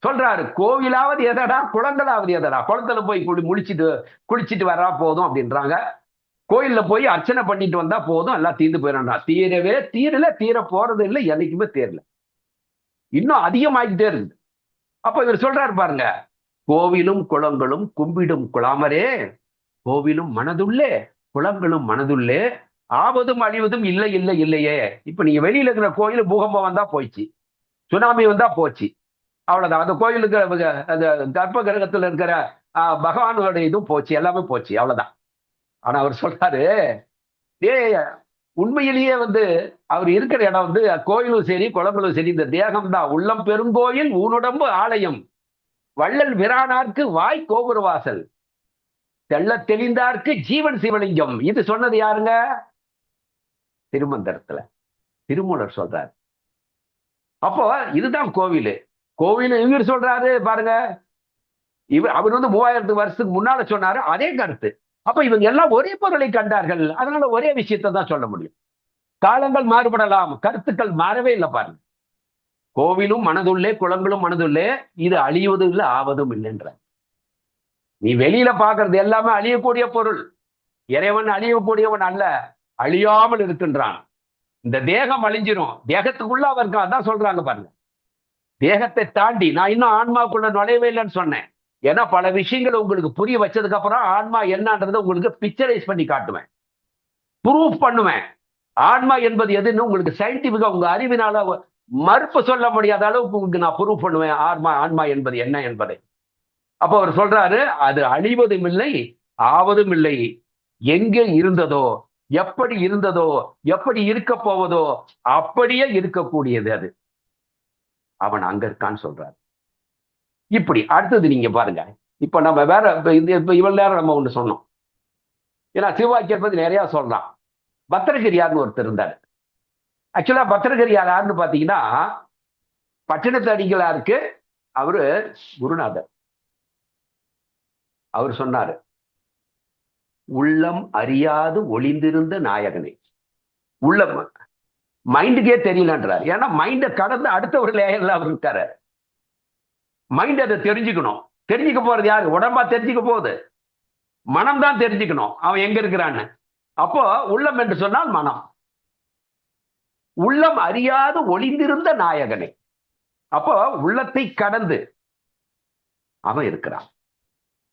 சொல்றாரு, கோவிலாவது எதடா குளங்களாவது எதடா. குளத்துல போய் குளிச்சுட்டு வரா போதும் அப்படின்றாங்க. கோயில்ல போய் அர்ச்சனை பண்ணிட்டு வந்தா போதும், எல்லாம் தீர்ந்து போயிடா. தீரல, தீர போறது இல்லை, என்னைக்குமே தேரல, இன்னும் அதிகமாகிட்டே இருக்கு. அப்ப இவர் சொல்றாரு பாருங்க, கோவிலும் குளங்களும் கும்பிடும் குளாமரே, கோவிலும் மனதுள்ளே குளங்களும் மனதுள்ளே, ஆவதும் அழிவதும் இல்லை இல்லை இல்லையே. இப்ப நீங்க வெளியில இருக்கிற கோயில் பூகம்பம் வந்தா போயிடுச்சு, சுனாமி வந்தா போச்சு, அவ்வளவுதான். அந்த கோயிலுக்கு அந்த கர்ப்ப கிரகத்துல இருக்கிற பகவானோட இதுவும் போச்சு, எல்லாமே போச்சு, அவ்வளவுதான். ஆனா அவர் சொல்றாரு, ஏ உண்மையிலேயே அவர் இருக்கிற இடம் கோயிலும் சரி குளங்களும் சரி இந்த தேகம் தான். உள்ளம் பெருங்கோயில் ஊனுடம்பு ஆலயம், வள்ளல் விரானார்க்கு வாய் கோபுர வாசல், தெள்ள தெளிந்தார்க்கு ஜீவன் சிவலிங்கம். இது சொன்னது யாருங்க? திருமந்திரத்துல திருமூலர் சொல்றாரு. அப்போ இதுதான் கோவில். கோவில் இவர் சொல்றாரு பாருங்க. அவர் 3000 வருஷத்துக்கு முன்னால சொன்னாரு அதே கருத்து. அப்ப இவங்க எல்லாம் ஒரே பொருளை கண்டார்கள், அதனால ஒரே விஷயத்தை தான் சொல்ல முடியும். காலங்கள் மாறுபடலாம், கருத்துக்கள் மாறவே இல்லை பாருங்க. கோவிலும் மனதுள்ளே குளங்களும் மனதுள்ளே, இது அழிவதும் இல்லை ஆவதும் இல்லைன்ற. நீ வெளியில பாக்குறது எல்லாமே அழியக்கூடிய பொருள். இறைவன் அழியக்கூடியவன் அல்ல, அழியாமல் இருக்கின்றான். இந்த தேகம் அழிஞ்சிரும், தேகத்துக்குள்ள அவருக்கு அதான் சொல்றாங்க பாருங்க. தேகத்தை தாண்டி நான் இன்னும் ஆன்மாக்குள்ள நுழையவே இல்லைன்னு சொன்னேன். ஏன்னா பல விஷயங்கள் உங்களுக்கு புரிய வச்சதுக்கு அப்புறம் ஆன்மா என்னன்றதை உங்களுக்கு பிக்சரைஸ் பண்ணி காட்டுவேன், ப்ரூஃப் பண்ணுவேன். ஆன்மா என்பது எதுன்னு உங்களுக்கு சயின்டிபிக்கா உங்க அறிவினால மறுப்பு சொல்ல முடியாத அளவுக்கு உங்களுக்கு நான் ப்ரூஃப் பண்ணுவேன் ஆன்மா என்பது என்ன என்பதை. அப்ப அவர் சொல்றாரு, அது அழிவதும் இல்லை ஆவதும் இல்லை. எங்கே இருந்ததோ, எப்படி இருந்ததோ, எப்படி இருக்க போவதோ அப்படியே இருக்கக்கூடியது அது. அவன் அங்க இருக்கான்னு சொல்றாரு. இப்படி அடுத்தது நீங்க பாருங்க. இப்ப நம்ம வேற இவ்வளவு நேரம் நம்ம ஒண்ணு சொன்னோம். ஏன்னா சிவவாக்கியர் பத்தி நிறைய சொல்றான். பத்திரகிரியார்னு ஒருத்தர் இருந்தார். ஆக்சுவலா பத்திரகிரியார் யாருன்னு பாத்தீங்கன்னா பட்டினத்து அடிகளாருக்கு அவரு குருநாதர். அவர் சொன்னாரு, உள்ளம் அறியாது ஒளிந்திருந்த நாயகனை. உள்ளம் மைண்டுக்கே தெரியலன்றார். ஏன்னா மைண்டை கடந்து அடுத்த ஒரு லேயர்ல அவர் இருக்காரு. மைண்ட் அதை தெரிஞ்சுக்கணும். தெரிஞ்சுக்க போறது யாரு? உடம்பா தெரிஞ்சுக்க போகுது? மனம் தான் தெரிஞ்சுக்கணும் அவன் எங்க இருக்கிறான்னு. அப்போ உள்ளம் என்று சொன்னால் மனம். உள்ளம் அறியாது ஒளிந்திருந்த நாயகனை. அப்போ உள்ளத்தை கடந்து அவன் இருக்கிறான்.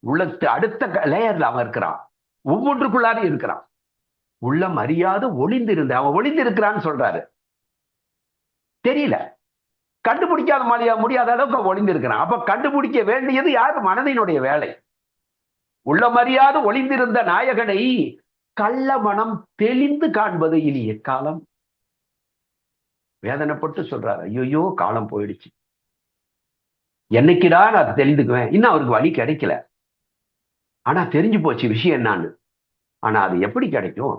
உள்ளத்து அடுத்த லேயர்ல அவன் இருக்கிறான், ஒவ்வொன்றுக்குள்ளார இருக்கிறான். உள்ளம் அறியாது ஒளிந்திருந்த அவன் ஒளிந்திருக்கிறான்னு சொல்றாரு. தெரியல, கண்டுபிடிக்காத முடியாத அளவுக்கு ஒளிந்திருக்கிறான். அப்ப கண்டுபிடிக்க வேண்டியது யாரு? மனதினுடைய வேலை. உள்ளம் அறியாது ஒளிந்திருந்த நாயகனை கள்ள மனம் தெளிந்து காண்பது இனி எக்காலம். வேதனைப்பட்டு சொல்றாரு, ஐயோ காலம் போயிடுச்சு, என்னைக்குடா நான் தெரிந்துக்குவேன். இன்னும் அவருக்கு வழி கிடைக்கல, ஆனா தெரிஞ்சு போச்சு விஷயம் என்னான்னு. ஆனா அது எப்படி கிடைக்கும்?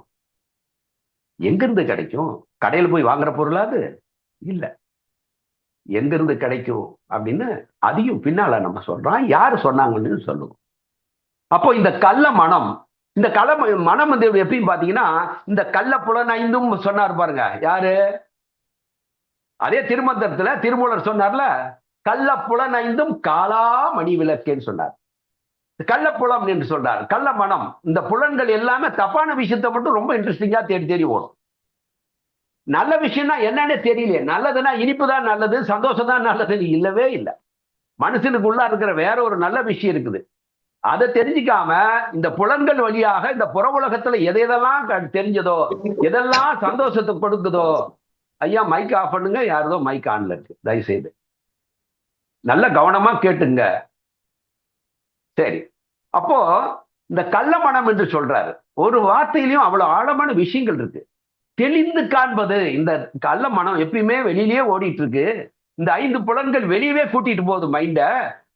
எங்கிருந்து கிடைக்கும்? கடையில போய் வாங்குற பொருளாது இல்ல. எங்கிருந்து கிடைக்கும் அப்படின்னு அதையும் பின்னால நம்ம சொல்றோம், யாரு சொன்னாங்கன்னு சொல்லுவோம். அப்போ இந்த கள்ள மனம், இந்த கள்ள மனம் எப்படின்னு பாத்தீங்கன்னா, இந்த கள்ள புலனைந்தும் சொன்னார் பாருங்க. யாரு? அதே திருமந்திரத்துல திருமூலர் சொன்னார்ல, கள்ள புலனைந்தும் காலா மணி விளக்கேன்னு சொன்னார். கள்ளப்புலம் என்று சொல்றார். கள்ள மனம், இந்த புலன்கள் எல்லாமே தப்பான விஷயத்தை மட்டும் ரொம்ப இன்ட்ரெஸ்டிங்கா தேடி தேடி ஓடும். நல்ல விஷயம்னா என்னன்னு தெரியல. நல்லதுன்னா இனிப்பு தான் நல்லது, சந்தோஷம் தான் நல்லதுன்னு இல்லவே இல்லை. மனுஷனுக்குள்ள இருக்கிற வேற ஒரு நல்ல விஷயம் இருக்குது. அதை தெரிஞ்சுக்காம இந்த புலன்கள் வழியாக இந்த புற உலகத்துல எதெல்லாம் தெரிஞ்சதோ, எதெல்லாம் சந்தோஷத்தை கொடுக்குதோ. ஐயா மைக் ஆஃப் பண்ணுங்க, யாரதோ மைக் ஆன்ல இருக்கு, தயவுசெய்து நல்ல கவனமா கேட்டுங்க. சரி, அப்போ இந்த கள்ள மனம் என்று சொல்றாரு. ஒரு வார்த்தையிலையும் அவ்வளவு ஆழமான விஷயங்கள் இருக்கு. தெளிந்து காண்பது. இந்த கள்ள மனம் எப்பயுமே வெளியிலேயே ஓடிட்டு இருக்கு. இந்த 5 புலன்கள் வெளியவே கூட்டிட்டு போகுது மைண்ட.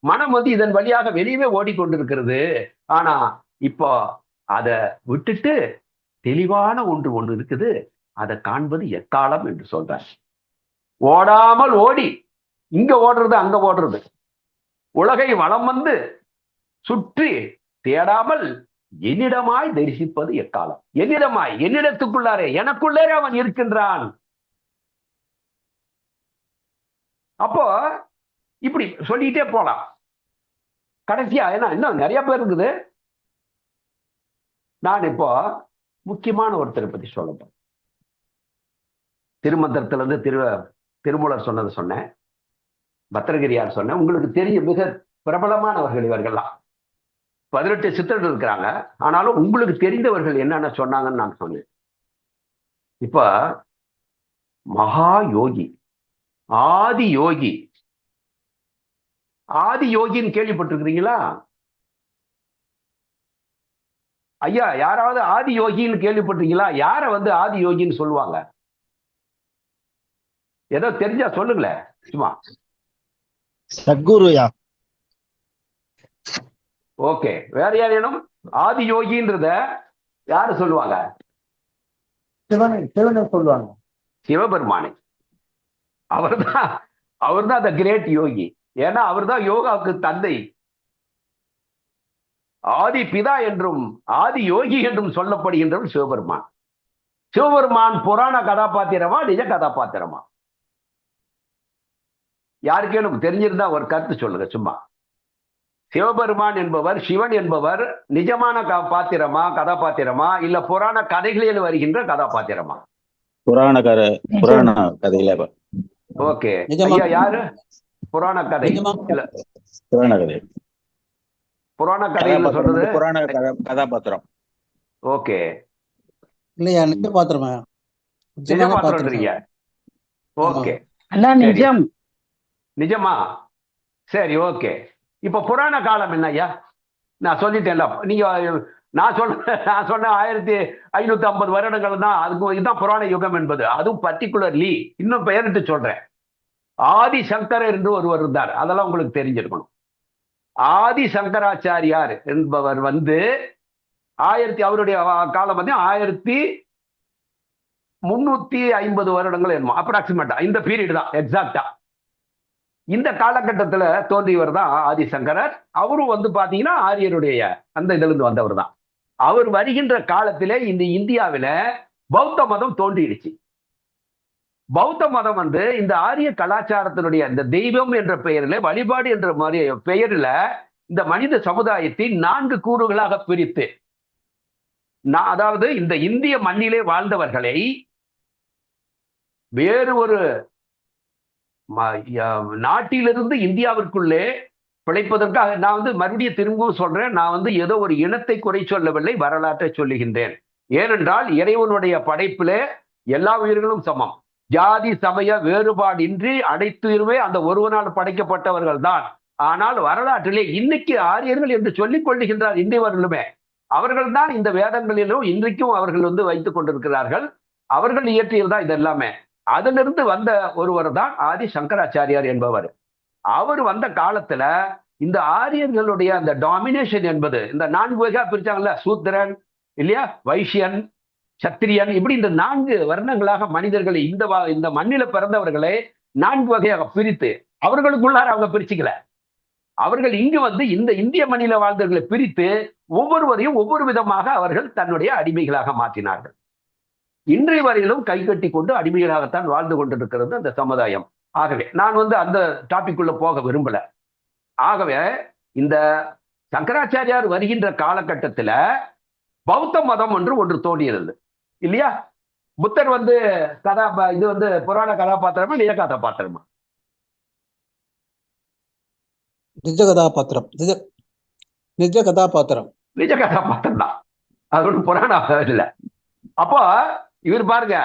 மனம் இதன் வழியாக வெளியவே ஓடிக்கொண்டிருக்கிறது. ஆனா இப்போ அதை விட்டுட்டு தெளிவான ஒன்று இருக்குது, அதை காண்பது எக்காலம் என்று சொல்றார். ஓடாமல் ஓடி இங்க ஓடுறது அங்க ஓடுறது, உலகை வலம் வந்து சுற்றி தேடாமல் என்னிடமாய் தரிசிப்பது எக்காலம். என்னிடமாய், என்னிடத்துக்குள்ளாரே, எனக்குள்ளே அவன் இருக்கின்றான். அப்போ இப்படி சொல்லிட்டே போலாம். கடைசியா ஏன்னா இன்னும் நிறைய பேர் இருக்குது. நான் இப்போ முக்கியமான ஒருத்தரை பத்தி சொல்லப்போம். திருமந்திரத்திலிருந்து திருமூலர் சொன்னதை சொன்னேன், பத்திரகிரியார் சொன்னேன். உங்களுக்கு தெரிய மிக பிரபலமானவர்கள் இவர்கள்லாம். 18 சித்தர்கள் இருக்கிறாங்க. ஆனாலும் உங்களுக்கு தெரிந்தவர்கள் என்னென்ன சொன்னாங்கன்னு நான் சொன்னேன். இப்ப மகா யோகி, ஆதி யோகி, ஆதி யோகின்னு கேள்விப்பட்டிருக்கிறீங்களா? ஐயா யாராவது ஆதி யோகின்னு கேள்விப்பட்டிருக்கீங்களா? யார வந்து ஆதி யோகின்னு சொல்லுவாங்க? ஏதோ தெரிஞ்சா சொல்லுங்களேன் சும்மா. சத்குருயா. ஓகே, வேற யாரேனும் ஆதி யோகின்றத யாரு சொல்லுவாங்க? சிவனை சொல்லுவாங்க. சிவபெருமானை. அவர்தான் அவர்தான் அந்த கிரேட் யோகி. ஏன்னா அவர்தான் யோகாவுக்கு தந்தை. ஆதி பிதா என்றும் ஆதி யோகி என்றும் சொல்லப்படுகின்றவர் சிவபெருமான். சிவபெருமான் புராண கதாபாத்திரமா நிஜ கதாபாத்திரமா? யாருக்கேனும் தெரிஞ்சிருந்தா ஒரு கருத்து சொல்லுங்க சும்மா. சிவபெருமான் என்பவர், சிவன் என்பவர் நிஜமான பாத்திரமா, கதாபாத்திரமா, இல்ல புராண கதைகளில் வருகின்ற கதாபாத்திரமா? புராண கதையில. ஓகே ஐயா, யாரு புராண கதை? இல்ல புராண கதை. புராண கதையில சொல்றது புராண கதாபாத்திரம். ஓகே, இல்லையா? நிஜ பாத்திரமா? நிஜ பாத்திரம்ன்றீங்க. ஓகே, நிஜம். நிஜமா? சரி, ஓகே. இப்ப புராண காலம் என்ன ஐயா? நான் சொல்லிட்டேன்ல, நீங்க நான் சொன்ன 1550 வருடங்கள் தான். அதுக்கு இதுதான் புராண யுகம் என்பது. அதுவும் பர்டிகுலர்லி இன்னும் பெயரிட்டு சொல்றேன். ஆதி சங்கரர் என்று ஒருவர் இருந்தார். அதெல்லாம் உங்களுக்கு தெரிஞ்சிருக்கணும். ஆதி சங்கராச்சாரியார் என்பவர் வந்து அவருடைய காலம் வந்து 1350 வருடங்கள் என்னமோ, அப்ராக்சிமேட்டா இந்த பீரியட் தான் எக்ஸாக்டா. இந்த காலகட்டத்தில் தோன்றியவர் தான் ஆதிசங்கரர். அவரும் வந்து பாத்தீங்கன்னா ஆரியருடைய அந்த இதிலிருந்து வந்தவர் தான். அவர் வருகின்ற காலத்திலே இந்த இந்தியாவில பௌத்த மதம் தோன்றிடுச்சு. பௌத்த மதம் வந்து இந்த ஆரிய கலாச்சாரத்தினுடைய இந்த தெய்வம் என்ற பெயரில், வழிபாடு என்ற மாதிரி பெயரில் இந்த மனித சமுதாயத்தை 4 கூறுகளாக பிரித்து, அதாவது இந்த இந்திய மண்ணிலே வாழ்ந்தவர்களை வேறு ஒரு நாட்டிலிருந்து இந்தியாவிற்குள்ளே பிழைப்பதற்காக, நான் வந்து மறுபடியும் திரும்பவும் சொல்றேன், நான் வந்து ஏதோ ஒரு இனத்தை குறை சொல்லவில்லை, வரலாற்றை சொல்லுகின்றேன். ஏனென்றால் இறைவனுடைய படைப்பிலே எல்லா உயிர்களும் சமம். ஜாதி சமய வேறுபாடின்றி அனைத்துமே அந்த ஒருவனால் படைக்கப்பட்டவர்கள் தான். ஆனால் வரலாற்றிலே இன்னைக்கு ஆரியர்கள் என்று சொல்லிக் கொள்ளுகின்றார் இந்தியவர்களுமே. அவர்கள் தான் இந்த வேதங்களிலும் இன்றைக்கும் அவர்கள் வந்து வைத்துக் கொண்டிருக்கிறார்கள். அவர்கள் இயற்றியதுதான் இதெல்லாமே. அதிலிருந்து வந்த ஒருவர் தான் ஆதி சங்கராச்சாரியார் என்பவர். அவர் வந்த காலத்துல இந்த ஆரியர்களுடைய அந்த டாமினேஷன் என்பது, இந்த 4 வகையா பிரிச்சாங்கல்ல, சூத்திரன் இல்லையா, வைசியன், சத்திரியன், இப்படி இந்த 4 வர்ணங்களாக மனிதர்களை இந்த மண்ணில பிறந்தவர்களை 4 வகையாக பிரித்து அவர்களுக்குள்ளார அவங்க பிரிச்சுக்கல. அவர்கள் இங்கு வந்து இந்த இந்திய மண்ணில வாழ்ந்தவர்களை பிரித்து ஒவ்வொருவரையும் ஒவ்வொரு விதமாக அவர்கள் தன்னுடைய அடிமைகளாக மாற்றினார்கள். இன்றைய வரையிலும் கை கட்டி கொண்டு அடிமைகளாகத்தான் வாழ்ந்து கொண்டிருக்கிறது அந்த சமுதாயம். ஆகவே நான் வந்து அந்த டாபிக் உள்ள போக விரும்பல. ஆகவே இந்த சங்கராச்சாரியார் வருகின்ற காலகட்டத்தில் பௌத்த மதம் என்று ஒன்று தோன்றியது இல்லையா? புத்தர் வந்து இது வந்து புராண கதாபாத்திரமா நிஜ கதாபாத்திரமா? நிஜ கதாபாத்திரம். நிஜ கதாபாத்திரம். நிஜ கதாபாத்திரம் தான், அது ஒன்றும் புராணம் இல்லை. அப்போ இவர் பாருங்க,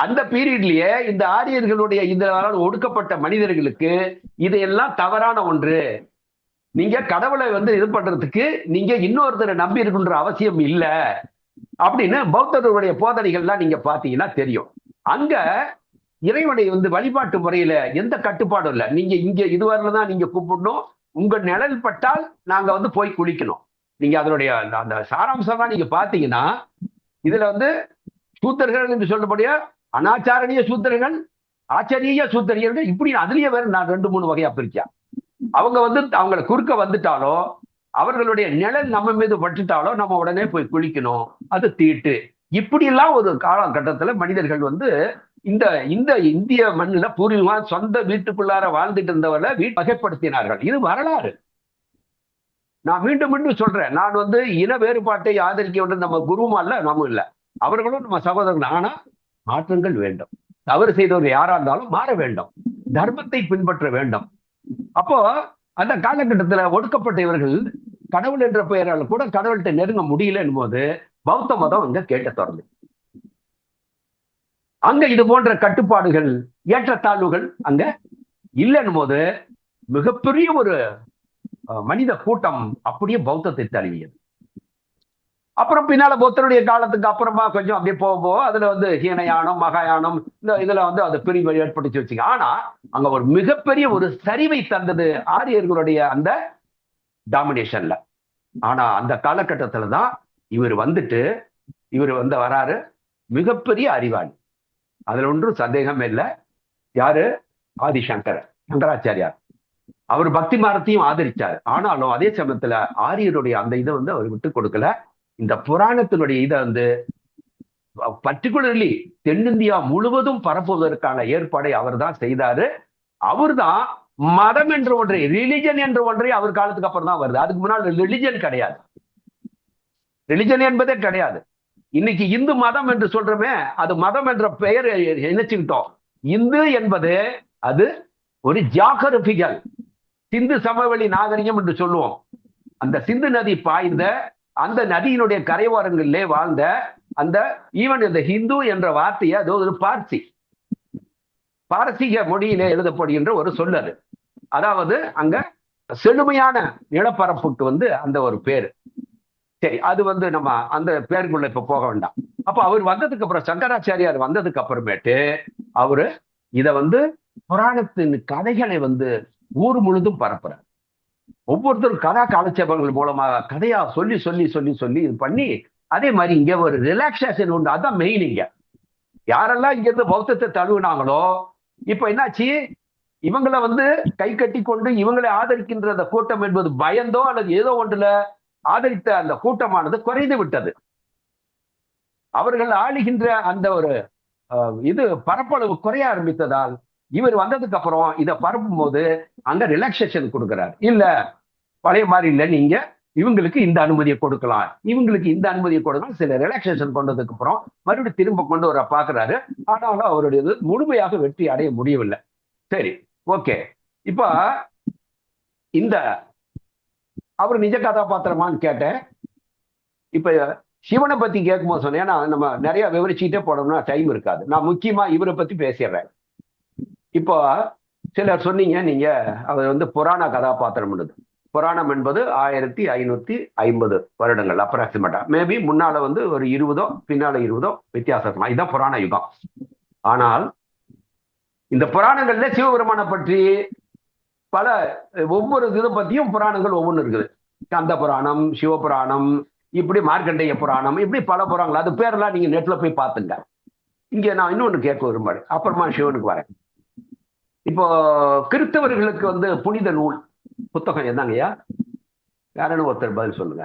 அந்த பீரியட்லயே இந்த ஆரியர்களுடைய இந்த ஒடுக்கப்பட்ட மனிதர்களுக்கு இதையெல்லாம் தவறான ஒன்று. நீங்க கடவுளை வந்து இது பண்றதுக்கு நீங்க இன்னொருத்தரை நம்பி இருக்கின்ற அவசியம் இல்லை அப்படின்னு பௌத்தருடைய போதனைகள்லாம் நீங்க பாத்தீங்கன்னா தெரியும். அங்க இறைவனை வந்து வழிபாட்டு முறையில எந்த கட்டுப்பாடும் இல்லை. நீங்க இங்க இதுவரைதான் நீங்க கூப்பிடணும், உங்க நிழல் பட்டால் நாங்க வந்து போய் குளிக்கணும். நீங்க அதனுடைய அந்த சாராம்சம் தான் நீங்க பாத்தீங்கன்னா, இதுல வந்து சூத்திரர்கள் என்று சொல்லக்கூடிய அனாச்சாரணிய சூத்திரர்கள், ஆச்சரிய சூத்திரர்கள், இப்படி அதுலயே வேற நான் 2-3 வகையா பிரிச்சேன். அவங்க வந்து அவங்களை குறுக்க வந்துட்டாலோ, அவர்களுடைய நிழல் நம்ம மீது பட்டுட்டாலோ நம்ம உடனே போய் குளிக்கணும், அது தீட்டு. இப்படி எல்லாம் ஒரு காலகட்டத்துல மனிதர்கள் வந்து இந்த இந்த இந்திய மண்ணில பூர்வீகமா சொந்த வீட்டுக்குள்ளார வாழ்ந்துட்டு இருந்தவர்களை வகைப்படுத்தினார்கள். இது வரலாறு. நான் மீண்டும் மீண்டும் சொல்றேன், நான் வந்து இன வேறுபாட்டை ஆதரிக்க வேண்டும் நம்ம குருமா இல்ல, நம்ம இல்ல, அவர்களும் நம்ம சகோதரர்கள். ஆனா மாற்றங்கள் வேண்டும். தவறு செய்தவர்கள் யாரா இருந்தாலும் மாற வேண்டும், தர்மத்தை பின்பற்ற வேண்டும். அப்போ அந்த காலகட்டத்துல ஒடுக்கப்பட்ட இவர்கள் கடவுள் என்ற பெயரால் கூட கடவுள்கிட்ட நெருங்க முடியல போது பௌத்த மதம் அங்க கேட்ட தொடர்ந்து. அங்க இது போன்ற கட்டுப்பாடுகள், ஏற்றத்தாழ்வுகள் அங்க இல்லைன்னு போது மிகப்பெரிய ஒரு மனித கூட்டம் அப்படியே பௌத்தத்தை தழுவியது. அப்புறம் பின்னால புத்தருடைய காலத்துக்கு அப்புறமா கொஞ்சம் அப்படியே போக போக அதுல வந்து ஹீனயானம் மகாயானம் இந்த இதுல வந்து அது பிரிவை ஏற்படுத்தி வச்சுங்க. ஆனா அங்க ஒரு மிகப்பெரிய ஒரு சரிவை தந்தது ஆரியர்களுடைய அந்த டாமினேஷன்ல. ஆனா அந்த காலகட்டத்துல தான் இவர் வந்து வராரு, மிகப்பெரிய அறிவாளி, அதுல ஒன்றும் சந்தேகமே இல்லை. யாரு? சங்கராச்சாரியார். அவர் பக்தி மார்க்கத்தையும் ஆதரிச்சார். ஆனாலும் அதே சமயத்துல ஆரியருடைய அந்த இதை வந்து அவர் விட்டு கொடுக்கல. இந்த புராணத்தினுடைய இதை வந்து பர்டிகுலர்லி தென்னிந்தியா முழுவதும் பரப்புவதற்கான ஏற்பாடை அவர் தான் செய்தாரு. அவர் தான் மதம் என்ற ஒன்றை, ரிலிஜன் என்ற ஒன்றை அவர் காலத்துக்கு அப்புறம் தான் வருது. அதுக்கு முன்னால் ரிலிஜன் கிடையாது, ரிலிஜன் என்பதே கிடையாது. இன்னைக்கு இந்து மதம் என்று சொல்றோமே, அது மதம் என்ற பெயர் நினைச்சுக்கிட்டோம். இந்து என்பது அது ஒரு ஜியாகிரபிக்கல் சிந்து சமவெளி நாகரிகம் என்று சொல்லுவோம். அந்த சிந்து நதி பாய்ந்த அந்த நதியினுடைய கரையோரங்களிலே வாழ்ந்த அந்த ஈவன் இந்த ஹிந்து என்ற வார்த்தையை, அது ஒரு பாரசீக மொழியிலே எழுதப்படுகின்ற ஒரு சொல். அது அதாவது அங்க செழுமையான நிலப்பரப்புக்கு வந்து அந்த ஒரு பேரு. சரி, அது வந்து நம்ம அந்த பேருக்குள்ள இப்ப போக வேண்டாம். அப்ப அவர் வந்ததுக்கு அப்புறம், சங்கராச்சாரியார் வந்ததுக்கு அப்புறமேட்டு அவரு இத வந்து புராணத்தின் கதைகளை வந்து ஊர் முழுதும் பரப்புறார். ஒவ்வொருத்தரும் கதா காலட்சேபங்கள் மூலமாக கதையா சொல்லி சொல்லி சொல்லி சொல்லி இது பண்ணி, அதே மாதிரி இங்க ஒரு ரிலாக்ஸேஷன் உண்டு. அதான் மெயின். இங்க யாரெல்லாம் இங்க இருந்து பௌத்தத்தை தழுவினாங்களோ, இப்ப என்னாச்சு, இவங்களை வந்து கை கட்டி கொண்டு இவங்களை ஆதரிக்கின்ற அந்த கூட்டம் என்பது பயந்தோ அல்லது ஏதோ ஒன்றுல ஆதரித்த அந்த கூட்டமானது குறைந்து விட்டது. அவர்கள் ஆளுகின்ற அந்த ஒரு இது பரப்பளவு குறைய ஆரம்பித்ததால் இவர் வந்ததுக்கு அப்புறம் இதை பரப்பும் போது அங்க ரிலாக்ஸேஷன் கொடுக்கிறார். இல்ல பழைய மாதிரி இல்லை, நீங்க இவங்களுக்கு இந்த அனுமதியை கொடுக்கலாம், இவங்களுக்கு இந்த அனுமதியை கொடுக்கலாம். சில ரிலாக்ஸேஷன் கொண்டதுக்கு அப்புறம் மறுபடியும் திரும்ப கொண்டு வர பாக்குறாரு. ஆனாலும் அவருடைய முழுமையாக வெற்றி அடைய முடியவில்லை. சரி, ஓகே. இப்ப இந்த அவர் நிஜ கதாபாத்திரமான்னு கேட்டேன். இப்ப சிவனை பத்தி கேட்கும்போது சொன்னேன், ஏன்னா நம்ம நிறைய விவரிச்சுட்டே போனோம்னா டைம் இருக்காது. நான் முக்கியமா இவரை பத்தி பேசிடுறேன். இப்போ சிலர் சொன்னீங்க, நீங்க அவர் வந்து புராண கதாபாத்திரம். புராணம் என்பது 1550 வருடங்கள் அப்ராக்சிமேட்டா, மேபி முன்னால வந்து ஒரு 20 பின்னால 20 வித்தியாசம். இதுதான் புராண யுகம். ஆனால் இந்த புராணங்கள்ல சிவபெருமானை பற்றி பல ஒவ்வொரு இதை பத்தியும் புராணங்கள் ஒவ்வொன்று இருக்குது. கந்த புராணம், சிவபுராணம், இப்படி மார்க்கண்டேய புராணம், இப்படி பல புராணங்கள். அது பேரெல்லாம் நீங்க நெட்ல போய் பார்த்துங்க. இங்க நான் இன்னொன்னு கேட்க விரும்புறேன், அப்புறமா சிவனுக்கு வரேன். இப்போ கிறிஸ்தவர்களுக்கு வந்து புனித நூல் புத்தகம் என்னங்கய்யா? யாருன்னு ஒருத்தர் பதில் சொல்லுங்க.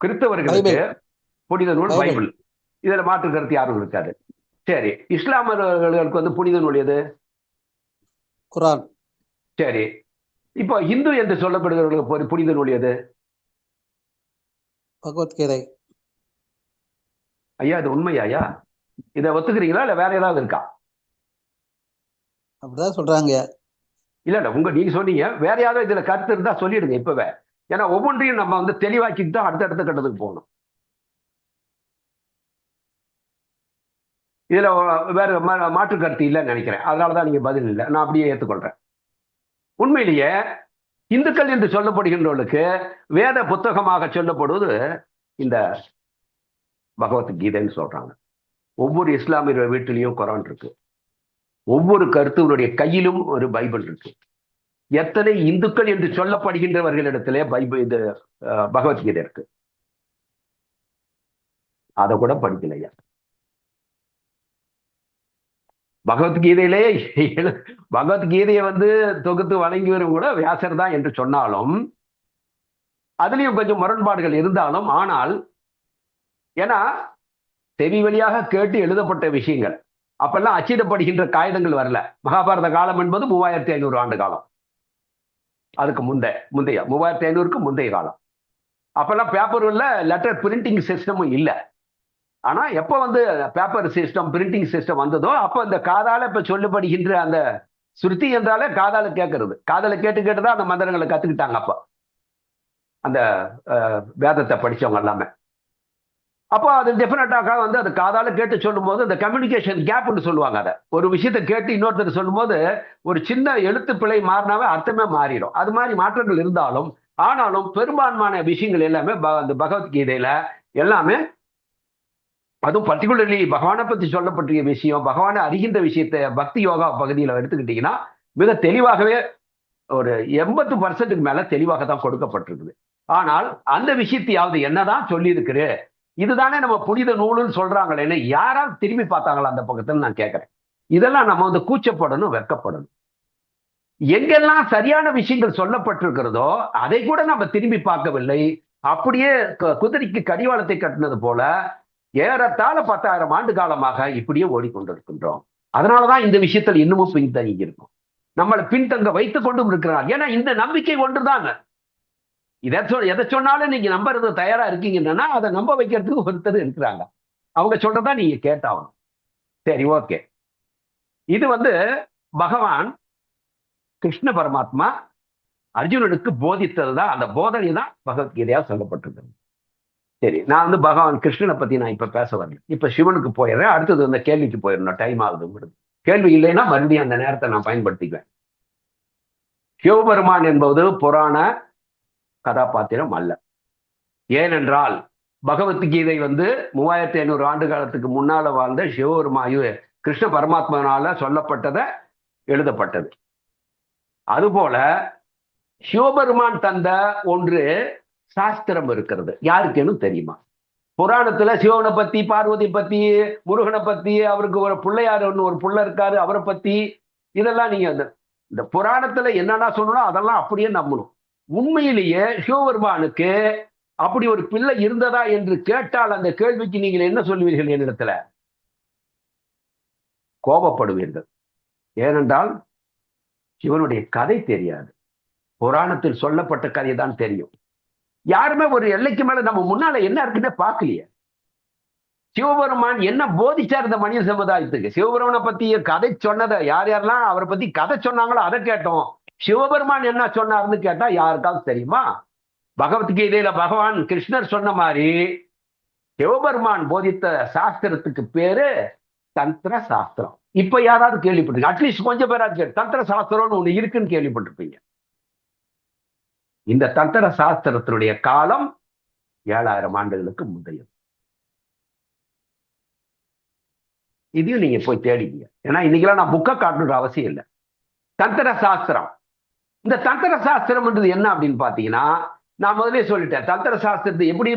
கிறிஸ்தவர்களுக்கு புனித நூல் பைபிள். இதுல மாற்று கருத்து யாரும் இருக்காது. சரி, இஸ்லாமியர்களுக்கு வந்து புனித நூல் எது? குர்ஆன். சரி, இப்போ இந்து என்று சொல்லப்படுகிறவர்களுக்கு புனித நூல் எது? பகவத்கீதை. ஐயா, இது உண்மையா? இதை ஒத்துக்கிறீங்களா இல்ல வேற ஏதாவது இருக்கா? அப்படிதான் சொல்றாங்க. இல்ல நீங்க சொன்னீங்க, வேற யாராவது இதுல கருத்து இருந்தா சொல்லிடுங்க இப்பவே. ஏன்னா ஒவ்வொன்றையும் நம்ம வந்து தெளிவாக்கிட்டு தான் அடுத்த கட்டத்துக்கு போகணும். இதுல வேற மாற்று கருத்து இல்லைன்னு நினைக்கிறேன். அதனாலதான் நீங்க பதில் இல்லை, நான் அப்படியே ஏற்றுக்கொள்றேன். உண்மையிலேயே இந்துக்கள் என்று சொல்லப்படுகின்றவர்களுக்கு வேத புத்தகமாக சொல்லப்படுவது இந்த பகவத்கீதைன்னு சொல்றாங்க. ஒவ்வொரு இஸ்லாமிய வீட்டிலையும் குர்ஆன் இருக்கு. ஒவ்வொரு கருத்துவனுடைய கையிலும் ஒரு பைபிள் இருக்கு. எத்தனை இந்துக்கள் என்று சொல்லப்படுகின்றவர்களிடத்திலே பைபிள், இது பகவத்கீதை இருக்கு. அதை கூட படிக்கலையா? பகவத்கீதையை வந்து தொகுத்து வழங்கியவரும் கூட வியாசர் தான் என்று சொன்னாலும் அதுலயும் கொஞ்சம் முரண்பாடுகள் இருந்தாலும், ஆனால் ஏன்னா செவி வழியாக கேட்டு எழுதப்பட்ட விஷயங்கள், அப்பெல்லாம் அச்சிடப்படுகின்ற காகிதங்கள் வரல. மகாபாரத காலம் என்பது 3500 ஆண்டு காலம். அதுக்கு முந்தைய 3500க்கு முந்தைய காலம். அப்பெல்லாம் பேப்பர் இல்ல, லெட்டர் பிரிண்டிங் சிஸ்டமும் இல்லை. ஆனா எப்ப வந்து பேப்பர் சிஸ்டம், பிரிண்டிங் சிஸ்டம் வந்ததோ அப்ப இந்த காதால இப்ப சொல்லப்படுகின்ற அந்த சுருதி என்றாலே காதால கேட்கறது. காதால கேட்டுதான் அந்த மந்திரங்களை கத்துக்கிட்டாங்க அப்ப அந்த வேதத்தை படிச்சவங்க எல்லாமே. அப்போ அது டெஃபினட்டாக வந்து அது காதால கேட்டு சொல்லும் போது இந்த கம்யூனிகேஷன் கேப்னு சொல்லுவாங்க. அதை ஒரு விஷயத்தை கேட்டு இன்னொருத்தர் சொல்லும் போது ஒரு சின்ன எழுத்து பிழை மாறினாவே அர்த்தமே மாறிடும். அது மாதிரி மாற்றங்கள் இருந்தாலும் ஆனாலும் பெரும்பான்மையான விஷயங்கள் எல்லாமே அந்த பகவத்கீதையில எல்லாமே, அதுவும் பர்டிகுலர்லி பகவானை பத்தி சொல்லப்பட்டிருக்க விஷயம், பகவானை அறிகின்ற விஷயத்தை பக்தி யோகா பகுதியில் எடுத்துக்கிட்டீங்கன்னா மிக தெளிவாகவே ஒரு 80% மேல தெளிவாக தான் கொடுக்கப்பட்டிருக்குது. ஆனால் அந்த விஷயத்தையாவது என்னதான் சொல்லி இருக்குது, இதுதானே நம்ம புனித நூலுன்னு சொல்றாங்களேன்னு யாராவது திரும்பி பார்த்தாங்களா அந்த பக்கத்துல நான் கேட்கிறேன். இதெல்லாம் நம்ம வந்து கூச்சப்படணும், வெட்கப்படணும். எங்கெல்லாம் சரியான விஷயங்கள் சொல்லப்பட்டிருக்கிறதோ அதை கூட நம்ம திரும்பி பார்க்கவில்லை. அப்படியே குதிரைக்கு கடிவாளத்தை கட்டினது போல ஏறத்தாழ 10,000 ஆண்டு காலமாக இப்படியே ஓடிக்கொண்டிருக்கின்றோம். அதனாலதான் இந்த விஷயத்தில் இன்னமும் பின்தங்கி இருக்கும். நம்மளை பின்தங்க வைத்துக் கொண்டும் இருக்கிறார். ஏன்னா இந்த நம்பிக்கை ஒன்றுதாங்க. எதை சொன்னாலும் நீங்க நம்புறது தயாரா இருக்கீங்கன்னா அதை நம்ப வைக்கிறதுக்கு ஒருத்தர் இருக்கிறாங்க. அவங்க சொல்றதா நீங்க கேட்டாகணும். சரி, ஓகே. இது வந்து பகவான் கிருஷ்ண பரமாத்மா அர்ஜுனனுக்கு போதித்ததுதான், அந்த போதனை தான் பகவத்கீதையா சொல்லப்பட்டிருக்கு. சரி, நான் வந்து பகவான் கிருஷ்ணனை பத்தி நான் இப்ப பேச வரல. இப்ப சிவனுக்கு போயிடுறேன். அடுத்தது அந்த கேள்விக்கு போயிடணும், டைம் ஆகுது. கேள்வி இல்லைன்னா மறுபடியும் அந்த நேரத்தை நான் பயன்படுத்திக்குவேன். சிவபெருமான் என்பது புராண கதாபாத்திரம் அல்ல. ஏனென்றால் பகவத்கீதை வந்து 3500 ஆண்டு காலத்துக்கு முன்னால வாழ்ந்த சிவபெருமாயு கிருஷ்ண பரமாத்மனால சொல்லப்பட்டதை எழுதப்பட்டது. அதுபோல சிவபெருமான் தந்த ஒன்று சாஸ்திரம் இருக்கிறது. யாருக்கேனும் தெரியுமா? புராணத்துல சிவனை பத்தி, பார்வதி பத்தி, முருகனை பத்தி, அவருக்கு ஒரு பிள்ளையார் ஒரு புள்ள இருக்காரு, அவரை பத்தி, இதெல்லாம் நீங்க இந்த புராணத்துல என்னன்னா சொல்லணும் அதெல்லாம் அப்படியே நம்பணும். உண்மையிலேயே சிவபெருமானுக்கு அப்படி ஒரு பிள்ளை இருந்ததா என்று கேட்டால் அந்த கேள்விக்கு நீங்கள் என்ன சொல்லுவீர்கள்? என்னிடத்துல கோபப்படுவீர்கள். ஏனென்றால் சிவனுடைய கதை தெரியாது. புராணத்தில் சொல்லப்பட்ட கதை தான் தெரியும். யாருமே ஒரு எல்லைக்கு மேல நம்ம முன்னால என்ன இருக்குன்னு பார்க்கலையே. சிவபெருமான் என்ன போதிச்சார் இந்த மனித சமுதாயத்துக்கு? சிவபெருமானை பத்தி கதை சொன்னதை யார் யாரெல்லாம் அவரை பத்தி கதை சொன்னாங்களோ அதை கேட்டோம். சிவபெருமான் என்ன சொன்னார்னு கேட்டா யாருக்காவது தெரியுமா? பகவத்கீதையில பகவான் கிருஷ்ணர் சொன்ன மாதிரி சிவபெருமான் போதித்த சாஸ்திரத்துக்கு பேரு தந்திர சாஸ்திரம். இப்ப யாராவது கேள்விப்பட்டிருக்கீங்க? அட்லீஸ்ட் கொஞ்சம் பேராது தந்திர சாஸ்திரம்னு ஒண்ணு இருக்குன்னு கேள்விப்பட்டிருப்பீங்க. இந்த தந்திர சாஸ்திரத்தினுடைய காலம் 7000 ஆண்டுகளுக்கு முந்தையது. இதையும் நீங்க போய் தேடிக்கீங்க. ஏன்னா இன்னைக்கெல்லாம் நான் புக்கை காட்டணுன்ற அவசியம் இல்லை. தந்திர சாஸ்திரம், இந்த தந்திர சாஸ்திரம்ன்றது என்ன அப்படின்னு பாத்தீங்கன்னா, நான் முதலே சொல்லிட்டேன். தந்திர சாஸ்திரத்தை எப்படி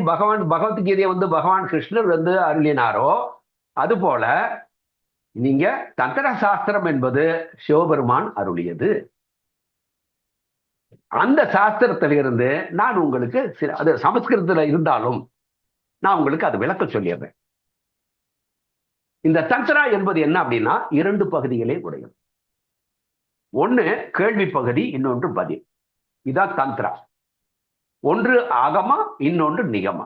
பகவத்கீதையை வந்து பகவான் கிருஷ்ணர் வந்து அருளினாரோ அது போல நீங்க தந்திர சாஸ்திரம் என்பது சிவபெருமான் அருளியது. அந்த சாஸ்திரத்திலிருந்து நான் உங்களுக்கு அது சமஸ்கிருதத்துல இருந்தாலும் நான் உங்களுக்கு அது விளக்க சொல்லிடுறேன். இந்த தந்திரா என்பது என்ன அப்படின்னா 2 பகுதிகளே உடையது. ஒண்ணு கேள்வி பகுதி, இன்னொன்று பதில். இதான் தந்திரா. ஒன்று ஆகமா, இன்னொன்று நிகமா.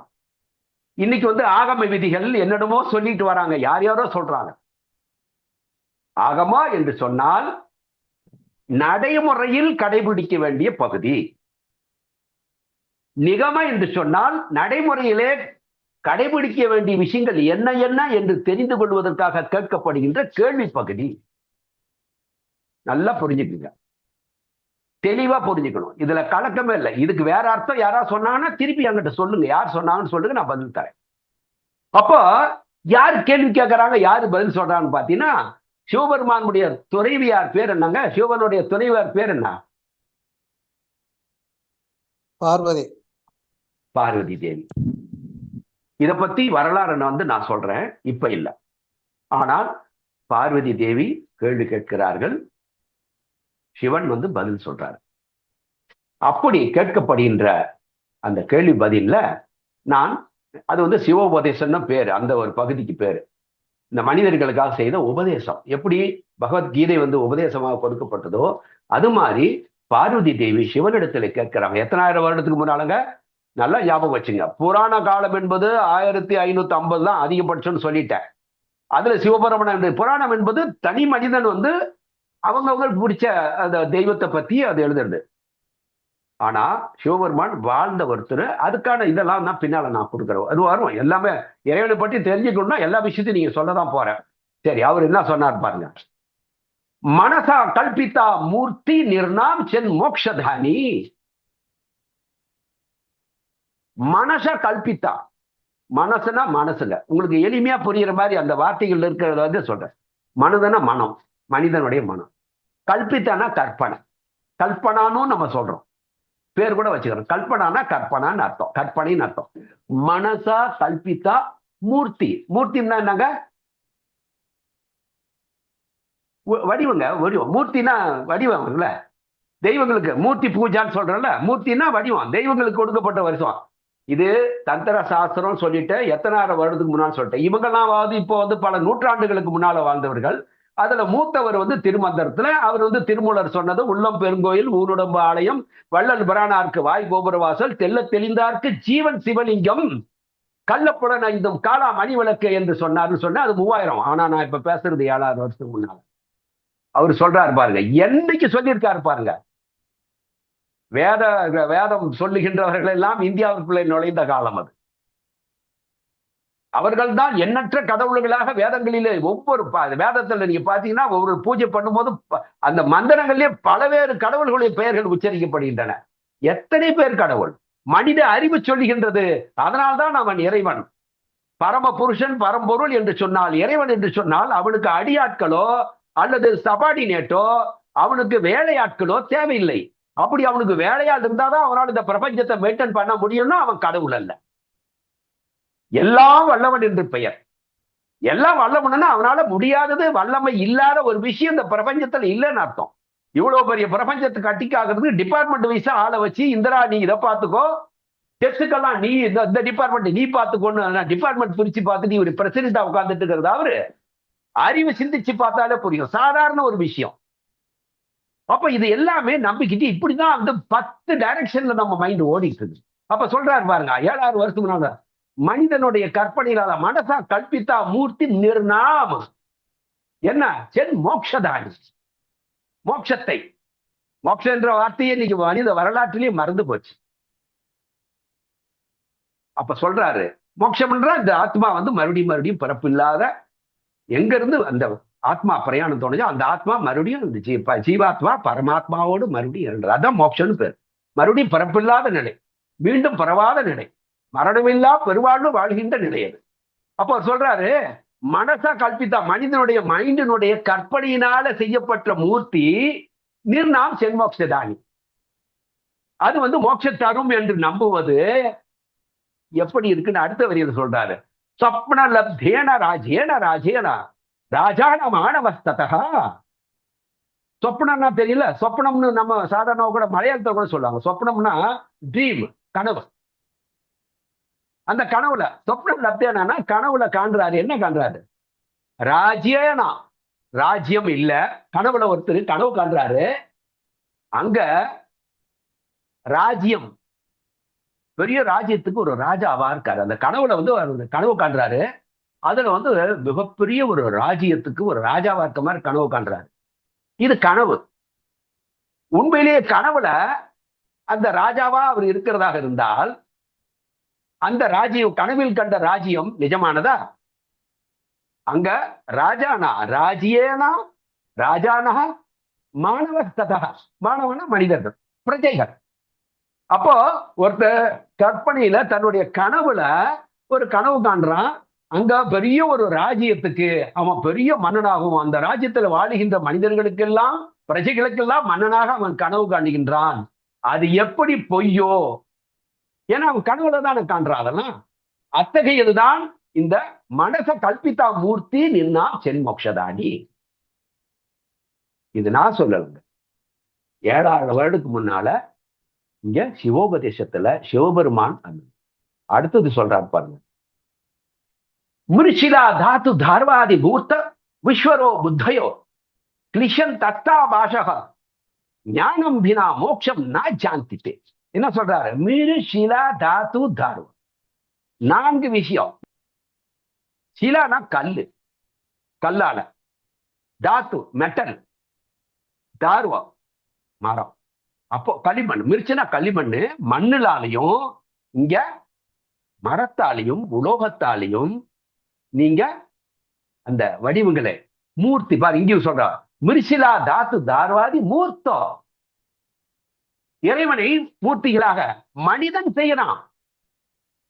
இன்னைக்கு வந்து ஆகம விதிகள் என்னிடமோ சொல்லிட்டு வராங்க, யார் யாரோ சொல்றாங்க. ஆகமா என்று சொன்னால் நடைமுறையில் கடைபிடிக்க வேண்டிய பகுதி. நிகம என்று சொன்னால் நடைமுறையிலே கடைபிடிக்க வேண்டிய விஷயங்கள் என்ன என்ன என்று தெரிந்து கொள்வதற்காக கேட்கப்படுகின்ற கேள்வி பகுதி. நல்லா புரிஞ்சுக்குங்க, தெளிவா புரிஞ்சுக்கணும். இதுல கலக்கமே இல்லை. இதுக்கு வேற அர்த்தம் யாராவது சொன்னாங்கன்னா திருப்பி என்கிட்ட சொல்லுங்க, யார் சொன்னாங்கன்னு சொல்லுங்க, நான் பதில் தரேன். அப்போ யார் கேள்வி கேட்கறாங்க, யாரு பதில் சொல்றான்னு பாத்தீங்கன்னா, சிவபெருமானுடைய துணைவியார் பேர் என்னங்க? சிவனுடைய துணைவியார் பேர் என்ன? பார்வதி. பார்வதி தேவி. இதை பத்தி வரலாறு நான் சொல்றேன், இப்ப இல்ல. ஆனால் பார்வதி தேவி கேள்வி கேட்கிறார்கள், சிவன் வந்து பதில் சொல்றாரு. அப்படி கேட்கப்படுகின்ற அந்த கேள்வி பதில்ல நான் அது வந்து சிவோபதேசம்னு பேரு, அந்த ஒரு பகுதிக்கு பேரு. இந்த மனிதர்களுக்காக செய்த உபதேசம். எப்படி பகவத்கீதை வந்து உபதேசமாக கொடுக்கப்பட்டதோ அது மாதிரி பார்வதி தேவி சிவனிடத்துல கேட்கிறாங்க. எத்தனாயிரம் வருடத்துக்கு முன்னாலங்க? நல்லா ஞாபகம் வச்சுங்க. புராண காலம் என்பது 1550 தான் அதிகபட்சம்னு சொல்லிட்டேன். அதுல சிவபெருமான் புராணம் என்பது தனி மனிதன் வந்து அவங்கவுங்களுக்கு பிடிச்ச அந்த தெய்வத்தை பத்தி அது எழுதுறது. ஆனா சிவபெருமான் வாழ்ந்த ஒருத்தர். அதுக்கான இதெல்லாம் தான் பின்னால நான் கொடுக்குறேன். அது வரும். எல்லாமே இறைவனை பற்றி தெரிஞ்சுக்கணும்னா எல்லா விஷயத்தையும் நீங்க சொல்லதான் போறேன். சரி, அவர் என்ன சொன்னார் பாருங்க. மனசா கல்பித்தா மூர்த்தி நிர்ணாம் சென் மோக்ஷதானி. மனச கல்பித்தா. மனசுனா மனசுங்க, உங்களுக்கு எளிமையா புரியுற மாதிரி அந்த வார்த்தைகள் இருக்கிறத வந்து சொல்றேன். மனதுனா மனம், மனிதனுடைய மனம். கல்பித்தானா கற்பனை, கல்பனான்னு நம்ம சொல்றோம், பேர் கூட வச்சுக்கிறோம். கல்பனானா கற்பனான்னு அர்த்தம், கற்பனைன்னு அர்த்தம். மனசா கல்பித்தா மூர்த்தி. மூர்த்தின்னா என்னங்க? வடிவங்க, வடிவம். மூர்த்தினா வடிவம். தெய்வங்களுக்கு மூர்த்தி பூஜான்னு சொல்றோம்ல, மூர்த்தினா வடிவம், தெய்வங்களுக்கு கொடுக்கப்பட்ட வருஷம். இது தந்திர சாஸ்திரம் சொல்லிட்டு எத்தனாயிரம் வருடத்துக்கு முன்னாடி சொல்லிட்டேன். இவங்கெல்லாம் இப்போ வந்து பல நூற்றாண்டுகளுக்கு முன்னால வாழ்ந்தவர்கள். அதுல மூத்தவர் வந்து திருமந்திரத்துல அவர் வந்து திருமூலர் சொன்னது, உள்ளம் பெருங்கோயில் ஊருடம்பு ஆலயம் வள்ளல் பிரானார்க்கு வாய் கோபுர வாசல் தெல்ல தெளிந்தார்க்கு ஜீவன் சிவலிங்கம் கள்ளப்புடன் ஐந்தும் காலா மணி விளக்கு என்று சொன்னார்னு சொன்னா அது 3000. ஆனா நான் இப்ப பேசுறது 7000 வருஷத்துக்கு முன்னால. அவர் சொல்றாரு பாருங்க, என்னைக்கு சொல்லியிருக்காரு பாருங்க. வேதம் சொல்லுகின்றவர்கள் எல்லாம் இந்தியாவுக்குள்ளே நுழைந்த காலம் அது. அவர்கள் தான் எண்ணற்ற கடவுள்களாக வேதங்களிலே ஒவ்வொரு வேதத்தில் நீங்க பாத்தீங்கன்னா ஒவ்வொரு பூஜை பண்ணும்போது அந்த மந்திரங்களிலே பலவேறு கடவுள்களுடைய பெயர்கள் உச்சரிக்கப்படுகின்றன. எத்தனை பேர் கடவுள்? மனித அறிவு சொல்லுகின்றது. அதனால்தான் அவன் இறைவன், பரம புருஷன், பரம்பொருள் என்று சொன்னால், இறைவன் என்று சொன்னால் அவனுக்கு அடியாட்களோ அல்லது சபார்டினேட்டோ அவனுக்கு வேலையாட்களோ தேவையில்லை. அப்படி அவனுக்கு வேலையாள் இருந்தாதான் அவனால் இந்த பிரபஞ்சத்தை மெயின்டைன் பண்ண முடியும்னா அவன் கடவுள் அல்ல. எல்லாம் வல்லவன் என்று பெயர். எல்லாம் வல்லவன்னா அவனால முடியாதது, வல்லமை இல்லாத ஒரு விஷயம் இந்த பிரபஞ்சத்துல இல்லைன்னு அர்த்தம். இவ்வளவு பெரிய பிரபஞ்சத்துக்கு அட்டிக்காகிறது டிபார்ட்மெண்ட் வைஸா ஆளை வச்சு, இந்திரா நீ இதை பார்த்துக்கோ, டெஸ்டுக்கெல்லாம் நீ இந்த டிபார்ட்மெண்ட் நீ பார்த்துக்கோன்னு டிபார்ட்மெண்ட் பிரிச்சு பார்த்து நீ ஒரு பிரசிடண்டா உட்கார்ந்துட்டு இருக்கிறது. அவரு அறிவு சிந்திச்சு பார்த்தாலே புரியும், சாதாரண ஒரு விஷயம். அப்ப இது எல்லாமே நம்பிக்கிட்டு இப்படிதான் வந்து 10 டைரக்ஷன்ல நம்ம மைண்ட் ஓடிட்டு இருக்கு. அப்ப சொல்றாரு பாருங்க, 7000 வருஷத்துக்கு முன்னால மனிதனுடைய கற்பனையிலாத மனசா கல்பித்தா மூர்த்தி நிர்நாம என்ன சென் மோக்ஷதானி. மோட்சத்தை, மோட்சம் என்ற வார்த்தையே இன்னைக்கு மனித வரலாற்றிலேயே மறந்து போச்சு. அப்ப சொல்றாரு மோட்சம்ன்ற இந்த ஆத்மா வந்து மறுபடியும் பிறப்பு இல்லாத, எங்க இருந்து அந்த ஆத்மா பிரயாணம் தோணுச்சோ அந்த ஆத்மா மறுபடியும் ஜீவாத்மா பரமாத்மாவோடு மறுபடியும் இரண்டு. அதான் மோட்சம்னு பேர். மறுபடியும் பிறப்பில்லாத நிலை, மீண்டும் பிறவாத நிலை, மரணமில்லா பெருவாழ்வு வாழ்கின்ற நிலை அது. அப்போ சொல்றாரு மனசா கல்பித்தா, மனிதனுடைய மைண்டினுடைய கற்பனையினால செய்யப்பட்ட மூர்த்தி நிர்நாம் சென்மோக்ஷதானி. அது வந்து மோட்ச தரும் என்று நம்புவது எப்படி இருக்குன்னு அடுத்த வரியில் சொல்றாரு. சொப்ன லப்தேன ராஜேன ராஜேன ராஜான மாணவஸ்ததா. சொப்னம்னா தெரியல, சொப்னம்னு நம்ம சாதாரண கூட மலையாளத்தை கூட சொல்லுவாங்க. சொப்னம்னா ட்ரீம், கனவு. அந்த கனவுல சொப்னம் லப்தேனா கனவுல காண்றாரு. என்ன காண்றாரு? ராஜ்யனா, ராஜ்யம் இல்ல, கனவுல ஒருத்தர் கனவு காண்றாரு. அங்க ராஜ்யம், பெரிய ராஜ்யத்துக்கு ஒரு ராஜாவா இருக்காரு. அந்த கனவுல வந்து கனவு காண்றாரு. அதுல வந்து மிகப்பெரிய ஒரு ராஜ்யத்துக்கு ஒரு ராஜாவா இருக்க மாதிரி கனவு காண்றாரு. இது கனவு. உண்மையிலேயே கனவுல அந்த ராஜாவா அவர் இருக்கிறதாக இருந்தால் அந்த ராஜ்யம், கனவில் கண்ட ராஜ்யம் நிஜமானதா? அங்க ராஜானா ராஜ்யேனா ராஜானா மாணவஸ்ததா, மாணவனா மனிதர்கள், பிரஜைகள். அப்போ ஒருத்தர் கற்பனையில தன்னுடைய கனவுல ஒரு கனவு காண்றான். அங்க பெரிய ஒரு ராஜ்யத்துக்கு அவன் பெரிய மன்னனாகவும் அந்த ராஜ்யத்துல வாழுகின்ற மனிதர்களுக்கெல்லாம் பிரஜைகளுக்கெல்லாம் மன்னனாக அவன் கனவு காணுகின்றான். அது எப்படி பொய்யோ? ஏன்னா அவன் கனவுல தானே காண்றான். அதெல்லாம் அத்தகையதுதான் இந்த மனச கல்பித்தா மூர்த்தி நின்னா சென்மோக்ஷதானி. இது நான் சொல்லலுங்க. 7000 வருடத்துக்கு முன்னால இங்க சிவோபதேசத்துல சிவபெருமான் அடுத்தது சொல்றாரு பாருங்க. மிருஷிலா தாத்து தார்வாதி பூர்த்த விஸ்வரோ புத்தயோ கிளிஷன் தத்தா பாஷக ஞானம் பினா மோட்சம் நா ஜாந்தித்தே. என்ன சொல்றாரு? மிருஷிலா தாத்து தார்வா, 4 விஷயம். சிலானா கல்லு, கல்லால. தாத்து மெட்டல், தார்வா மரம். அப்போ களிமண், மிருச்சுனா களிமண். மண்ணுலாலையும் இங்க மரத்தாலையும் உலோகத்தாலையும் நீங்க அந்த வடிவங்களை மூர்த்தி பாரு. இங்கேயும் சொல்ற மிருசிலா தாத்து தார்வாதி மூர்த்தம். இறைவனை மூர்த்திகளாக மனிதன் செய்யறான்.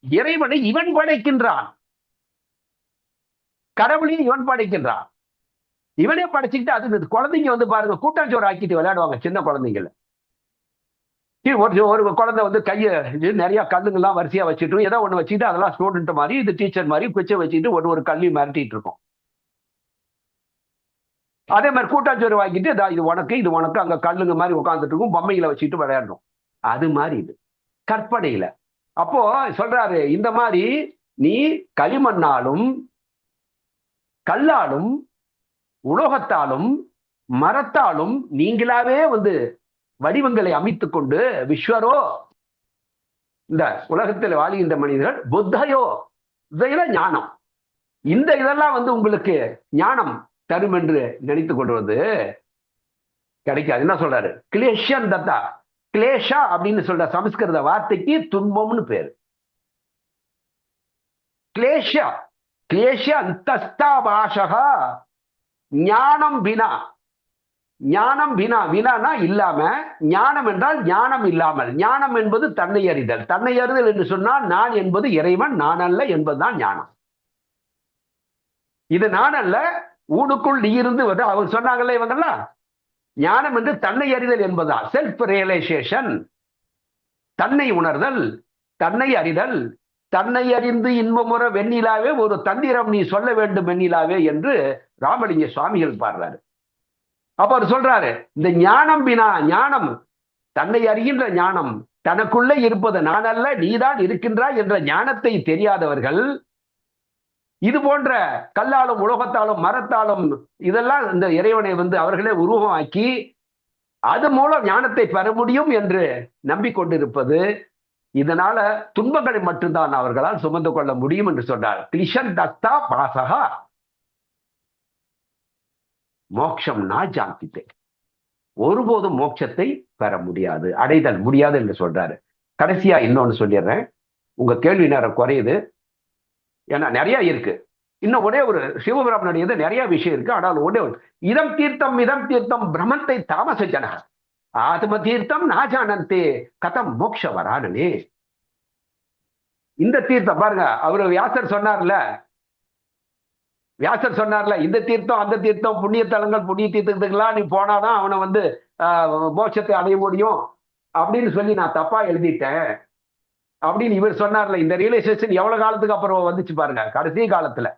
இறைவனை இவன் படைக்கின்றான், கடவுளையும் இவன் படைக்கின்றான். இவனே படைச்சுக்கிட்டு அது குழந்தைங்க வந்து பாருங்க கூட்டாஞ்சோறு ஆக்கிட்டு விளையாடுவாங்க சின்ன குழந்தைங்கள. ஒரு குழந்தை வந்து கையை நிறைய கல்லுங்கெல்லாம் வரிசையா வச்சுட்டு ஏதோ ஒண்ணு வச்சுட்டு அதெல்லாம் ஸ்டூடெண்ட் மாதிரி இது டீச்சர் மாதிரி குச்சை வச்சுட்டு ஒரு கல்லையும் மிரட்டிட்டு இருக்கும். அதே மாதிரி கூட்டாஞ்சோறு வாங்கிட்டு இது உனக்கு அங்க கல்லுங்க மாதிரி உட்காந்துட்டு இருக்கும், பொம்மைகளை வச்சுட்டு விளையாடுறோம். அது மாதிரி இது கற்பனையில. அப்போ சொல்றாரு, இந்த மாதிரி நீ களிமண்ணாலும் கல்லாலும் உலோகத்தாலும் மரத்தாலும் நீங்களாவே வந்து வடிவங்களை அமைத்துக் கொண்டு விஸ்வரோ, இந்த உலகத்தில் வாழ்கின்ற மனிதர்கள், புத்தையோ இதெல்லாம் ஞானம், இந்த இதெல்லாம் வந்து உங்களுக்கு ஞானம் தரும் என்று நினைத்துக் கொள்வது கிடைக்காது. என்ன சொல்றாரு, கிளேஷன் தத்தா, கிளேஷா அப்படின்னு சொல்ற சமஸ்கிருத வார்த்தைக்கு துன்பம்னு பேரு. கிளேஷா கிளேஷ அந்தஸ்தா பாஷகா ஞானம் வினா, ஞானம் வினா, வினானா இல்லாம, ஞானம் என்றால் ஞானம் இல்லாமல். ஞானம் என்பது தன்னை அறிதல். தன்னை அறிதல் என்று சொன்னால் நான் என்பது இறைவன், நான் அல்ல என்பதுதான் ஞானம். இது நான் அல்ல, ஊனுக்குள் நீ இருந்து வந்து அவர் சொன்னாங்கல்ல இவங்கெல்லாம், ஞானம் என்று தன்னை அறிதல் என்பதா, செல்ஃப் ரியலைசேஷன், தன்னை உணர்தல், தன்னை அறிதல். தன்னை அறிந்து இன்பமுற வெண்ணிலாவே ஒரு தந்திரம் நீ சொல்ல வேண்டும் வெண்ணிலாவே என்று ராமலிங்க சுவாமிகள் பாடுறாரு. அப்ப அவர் சொல்றாரு, இந்த ஞானம் வினா, ஞானம் தன்னை அறிகின்ற ஞானம், தனக்குள்ளே இருப்பது நான் அல்ல நீதான் இருக்கின்றாய் என்ற ஞானத்தை தெரியாதவர்கள் இது போன்ற கல்லாலும் உலோகத்தாலும் மரத்தாலும் இதெல்லாம் இந்த இறைவனை வந்து அவர்களே உருவமாக்கி அது மூலம் ஞானத்தை பெற முடியும் என்று நம்பிக்கொண்டிருப்பது, இதனால துன்பங்களை மட்டும்தான் அவர்களால் சுமந்து கொள்ள முடியும் என்று சொன்னார். கிளிஷன் தஸ்தா பாசகா மோட்சம் நா ஜாந்தித்தே, ஒருபோதும் மோட்சத்தை பெற முடியாது, அடைதல் முடியாது என்று சொல்றாரு. கடைசியா இன்னொன்னு சொல்லிடுறேன், உங்க கேள்வி நேரம் குறையுது, ஏன்னா நிறைய இருக்கு. இன்னும் ஒரே ஒரு சிவபிராமனுடையது நிறைய விஷயம் இருக்கு. ஆனால் ஒரே இதம் தீர்த்தம் பிரம்மத்தை தாமச ஜன ஆத்ம தீர்த்தம் நாஜானந்தே கதம் மோட்ச வரானே. இந்த தீர்த்தம் பாருங்க, அவரு வியாசர் சொன்னார்ல, இந்த தீர்த்தம் அந்த தீர்த்தம் புண்ணிய தலங்கள், புண்ணிய தீர்த்தத்துக்கெல்லாம் நீ போனாதான் அவனை வந்து மோட்சத்தை அடைய முடியும் அப்படின்னு சொல்லி நான் தப்பா எழுதிட்டேன் அப்படின்னு இவர் சொன்னார்ல. இந்த ரியலைசேஷன் எவ்வளவு காலத்துக்கு அப்புறம் வந்துச்சு பாருங்க, கடைசி காலத்துல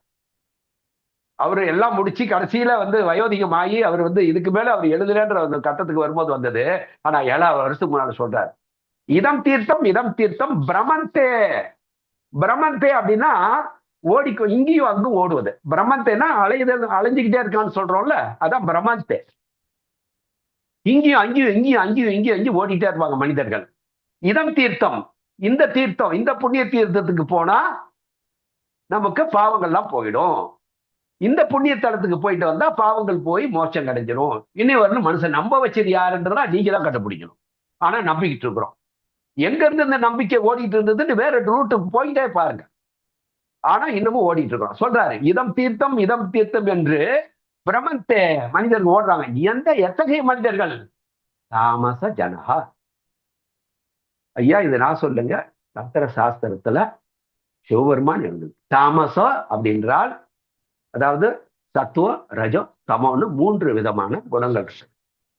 அவரு எல்லாம் முடிச்சு கடைசியில வந்து வயோதிகம் ஆகி அவர் வந்து இதுக்கு மேல அவர் எழுதுறன்ற கட்டத்துக்கு வரும்போது வந்தது. ஆனா 7 வருஷத்துக்கு முன்னாடி சொல்றாரு, இதம் தீர்த்தம் பிரமந்தே. பிரமந்தே அப்படின்னா ஓடிக்கும், இங்கேயும் அங்கும் ஓடுவது. பிரம்மந்தேனா அலைஞ்சுக்கிட்டே இருக்கான்னு சொல்றோம்ல, அதான் பிரம்மந்தே. இங்கேயும் ஓடிட்டே இருப்பாங்க மனிதர்கள். இதம் தீர்த்தம், இந்த புண்ணிய தீர்த்தத்துக்கு போனா நமக்கு பாவங்கள்லாம் போயிடும். இந்த புண்ணிய தலத்துக்கு போயிட்டு வந்தா பாவங்கள் போய் மோட்சம் கிடைச்சிடும். இன்னும் வரணும் மனுஷன் நம்ப வச்சது யாருன்றதா நீங்க தான் கண்டுபிடிக்கணும். ஆனா நம்பிக்கிட்டு இருக்கிறோம். எங்க இருந்து இந்த நம்பிக்கை ஓடிட்டு இருந்ததுன்னு வேற ரூட்டுக்கு போயிட்டே பாருங்க. ஆனா இன்னமும் ஓடிட்டு இருக்கிறோம். சொல்றாரு, இதம் தீர்த்தம் என்று பிரமந்தே மனிதர்கள் ஓடுறாங்க. எத்தகைய மனிதர்கள்? தாமச ஜனஹா. ஐயா இது நான் சொல்லுங்க, தந்திர சாஸ்திரத்துல சிவபெருமான் இருந்தது. தாமச அப்படின்றால் அதாவது சத்துவ ரஜோ தமோன்னு 3 விதமான குணங்கள்.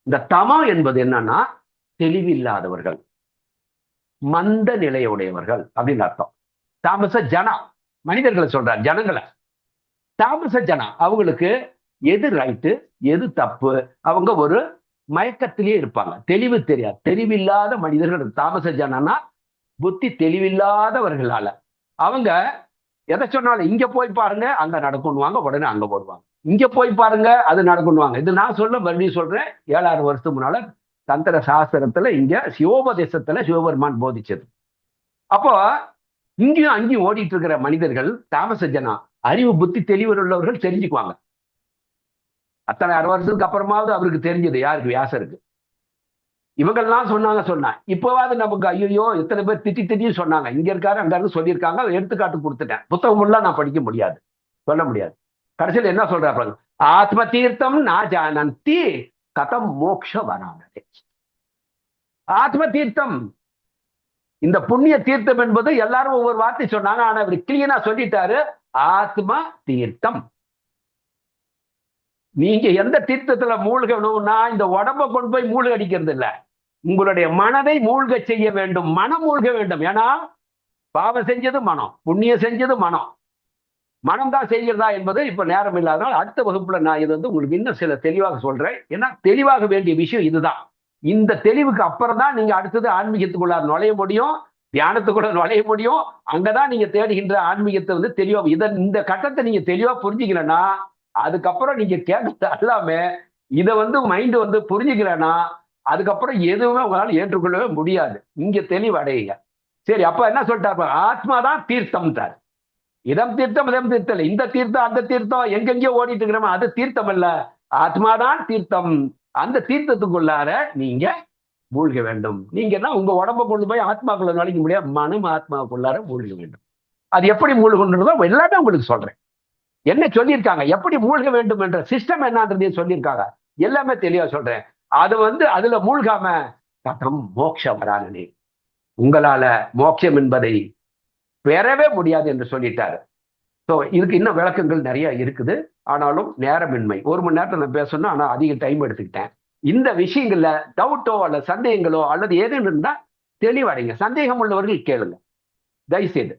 இந்த தமம் என்பது என்னன்னா தெளிவில்லாதவர்கள், மந்த நிலையுடையவர்கள் அப்படின்னு அர்த்தம். தாமச ஜனா மனிதர்களை சொல்றார், ஜனங்களை. தாமச ஜனா அவங்களுக்கு எது ரைட்டு எது தப்பு, அவங்க ஒரு மயக்கத்திலேயே இருப்பாங்க, தெளிவு தெரியாது. தெளிவில்லாத மனிதர்கள் தாமச ஜனனா, புத்தி தெளிவில்லாதவர்களால அவங்க எதை சொன்னாலும் இங்க போய் பாருங்க அங்க நடக்கும்வாங்க, உடனே அங்க போடுவாங்க. இங்க போய் பாருங்க அது நடக்கும்வாங்க. இது நான் சொல்ல மறுபடியும் சொல்றேன், 7,000 வருஷத்துக்கு முன்னால தந்திர சாஸ்திரத்துல இங்க சிவோபதேசத்துல சிவபெருமான் போதிச்சது. அப்போ இங்கேயும் அங்கேயும் ஓடிட்டு இருக்கிற மனிதர்கள் தாமச ஜனா, அறிவு புத்தி தெளிவுள்ளவர்கள் தெரிஞ்சுக்குவாங்க. அத்தனை 6 வருஷத்துக்கு அப்புறமாவது அவருக்கு தெரிஞ்சது யாருக்கு? வியாசருக்கு. இவங்கெல்லாம் சொன்னாங்க. இப்போவாது நமக்கு ஐயோ எத்தனை பேர் திட்டி சொன்னாங்க, இங்க இருக்காரு அங்க இருந்து சொல்லியிருக்காங்க, எடுத்துக்காட்டு கொடுத்துட்டேன். புத்தகம் எல்லாம் நான் படிக்க முடியாது, சொல்ல முடியாது. கடைசியில் என்ன சொல்றாரு, ஆத்ம தீர்த்தம் நான் ஜானந்தி கதம் மோக்ஷ வரானதே. ஆத்ம தீர்த்தம் இந்த புண்ணிய தீர்த்தம் என்பது எல்லாரும் ஒவ்வொரு வார்த்தை சொன்னாங்க. ஆனா அவர் கிளீனா சொல்லிட்டாரு, ஆத்மா தீர்த்தம். நீங்க எந்த தீர்த்தத்துல மூழ்கணும்னா இந்த உடம்ப கொண்டு போய் மூழ்க அடிக்கிறது இல்ல, உங்களுடைய மனதை மூழ்க செய்ய வேண்டும். மனம் மூழ்க வேண்டும். ஏன்னா பாவம் செஞ்சது மனம், புண்ணியம் செஞ்சது மனம். மனம் தான் செய்கிறதா என்பது இப்ப நேரம் இல்லாதனால் அடுத்த வகுப்புல நான் இது உங்களுக்கு இன்னும் சில தெளிவாக சொல்றேன். ஏன்னா தெளிவாக வேண்டிய விஷயம் இதுதான். இந்த தெளிவுக்கு அப்புறம் தான் நீங்க அடுத்தது ஆன்மீகத்துக்குள்ள நுழைய முடியும், தியானத்துக்குள்ள நுழைய முடியும். அங்கதான் நீங்க தேடுகின்ற ஆன்மீகத்தை தெளிவா இந்த கட்டத்தை நீங்க தெளிவா புரிஞ்சுக்கலன்னா, அதுக்கப்புறம் நீங்க கேட்கறது எல்லாமே இதை மைண்ட் புரிஞ்சுக்கலன்னா அதுக்கப்புறம் எதுவுமே உங்களால ஏற்றுக்கொள்ளவே முடியாது. இங்க தெளிவு அடையுங்க. சரி, அப்ப என்ன சொல்லிட்டாரு? ஆத்மாதான் தீர்த்தம் தார். இதம் தீர்த்தம் இதம் தீர்த்தம் இல்லை. இந்த தீர்த்தம் அந்த தீர்த்தம் எங்கெங்கயோ ஓடிட்டு இருக்கிறோம், அது தீர்த்தம் இல்ல, ஆத்மாதான் தீர்த்தம். அந்த தீர்த்தத்துக்குள்ளார நீங்க மூழ்க வேண்டும். நீங்கன்னா உங்க உடம்ப கொண்டு போய் ஆத்மாக்குள்ள நுழைக்க முடியாது, மனம் ஆத்மாவுக்குள்ளார மூழ்க வேண்டும். அது எப்படி மூழ்கணுன்றதோ எல்லாமே உங்களுக்கு சொல்றேன். என்ன சொல்லியிருக்காங்க, எப்படி மூழ்க வேண்டும் என்ற சிஸ்டம் என்னன்றதையும் சொல்லியிருக்காங்க. எல்லாமே தெளிவா சொல்றேன். அது அதுல மூழ்காம கதம் மோட்ச வரானே, உங்களால மோட்சம் என்பதை பெறவே முடியாது என்று சொல்லிட்டாரு. ஸோ இதுக்கு இன்னும் விளக்கங்கள் நிறைய இருக்குது. ஆனாலும் நேரமின்மை, 1 மணி நேரத்தில் நான் பேசணும், ஆனால் அதிக டைம் எடுத்துக்கிட்டேன். இந்த விஷயங்கள்ல டவுட்டோ அல்லது சந்தேகங்களோ அல்லது ஏதேனும் இருந்தால் தெளிவடைங்க. சந்தேகம் உள்ளவர்கள் கேளுங்க தயவுசெய்து.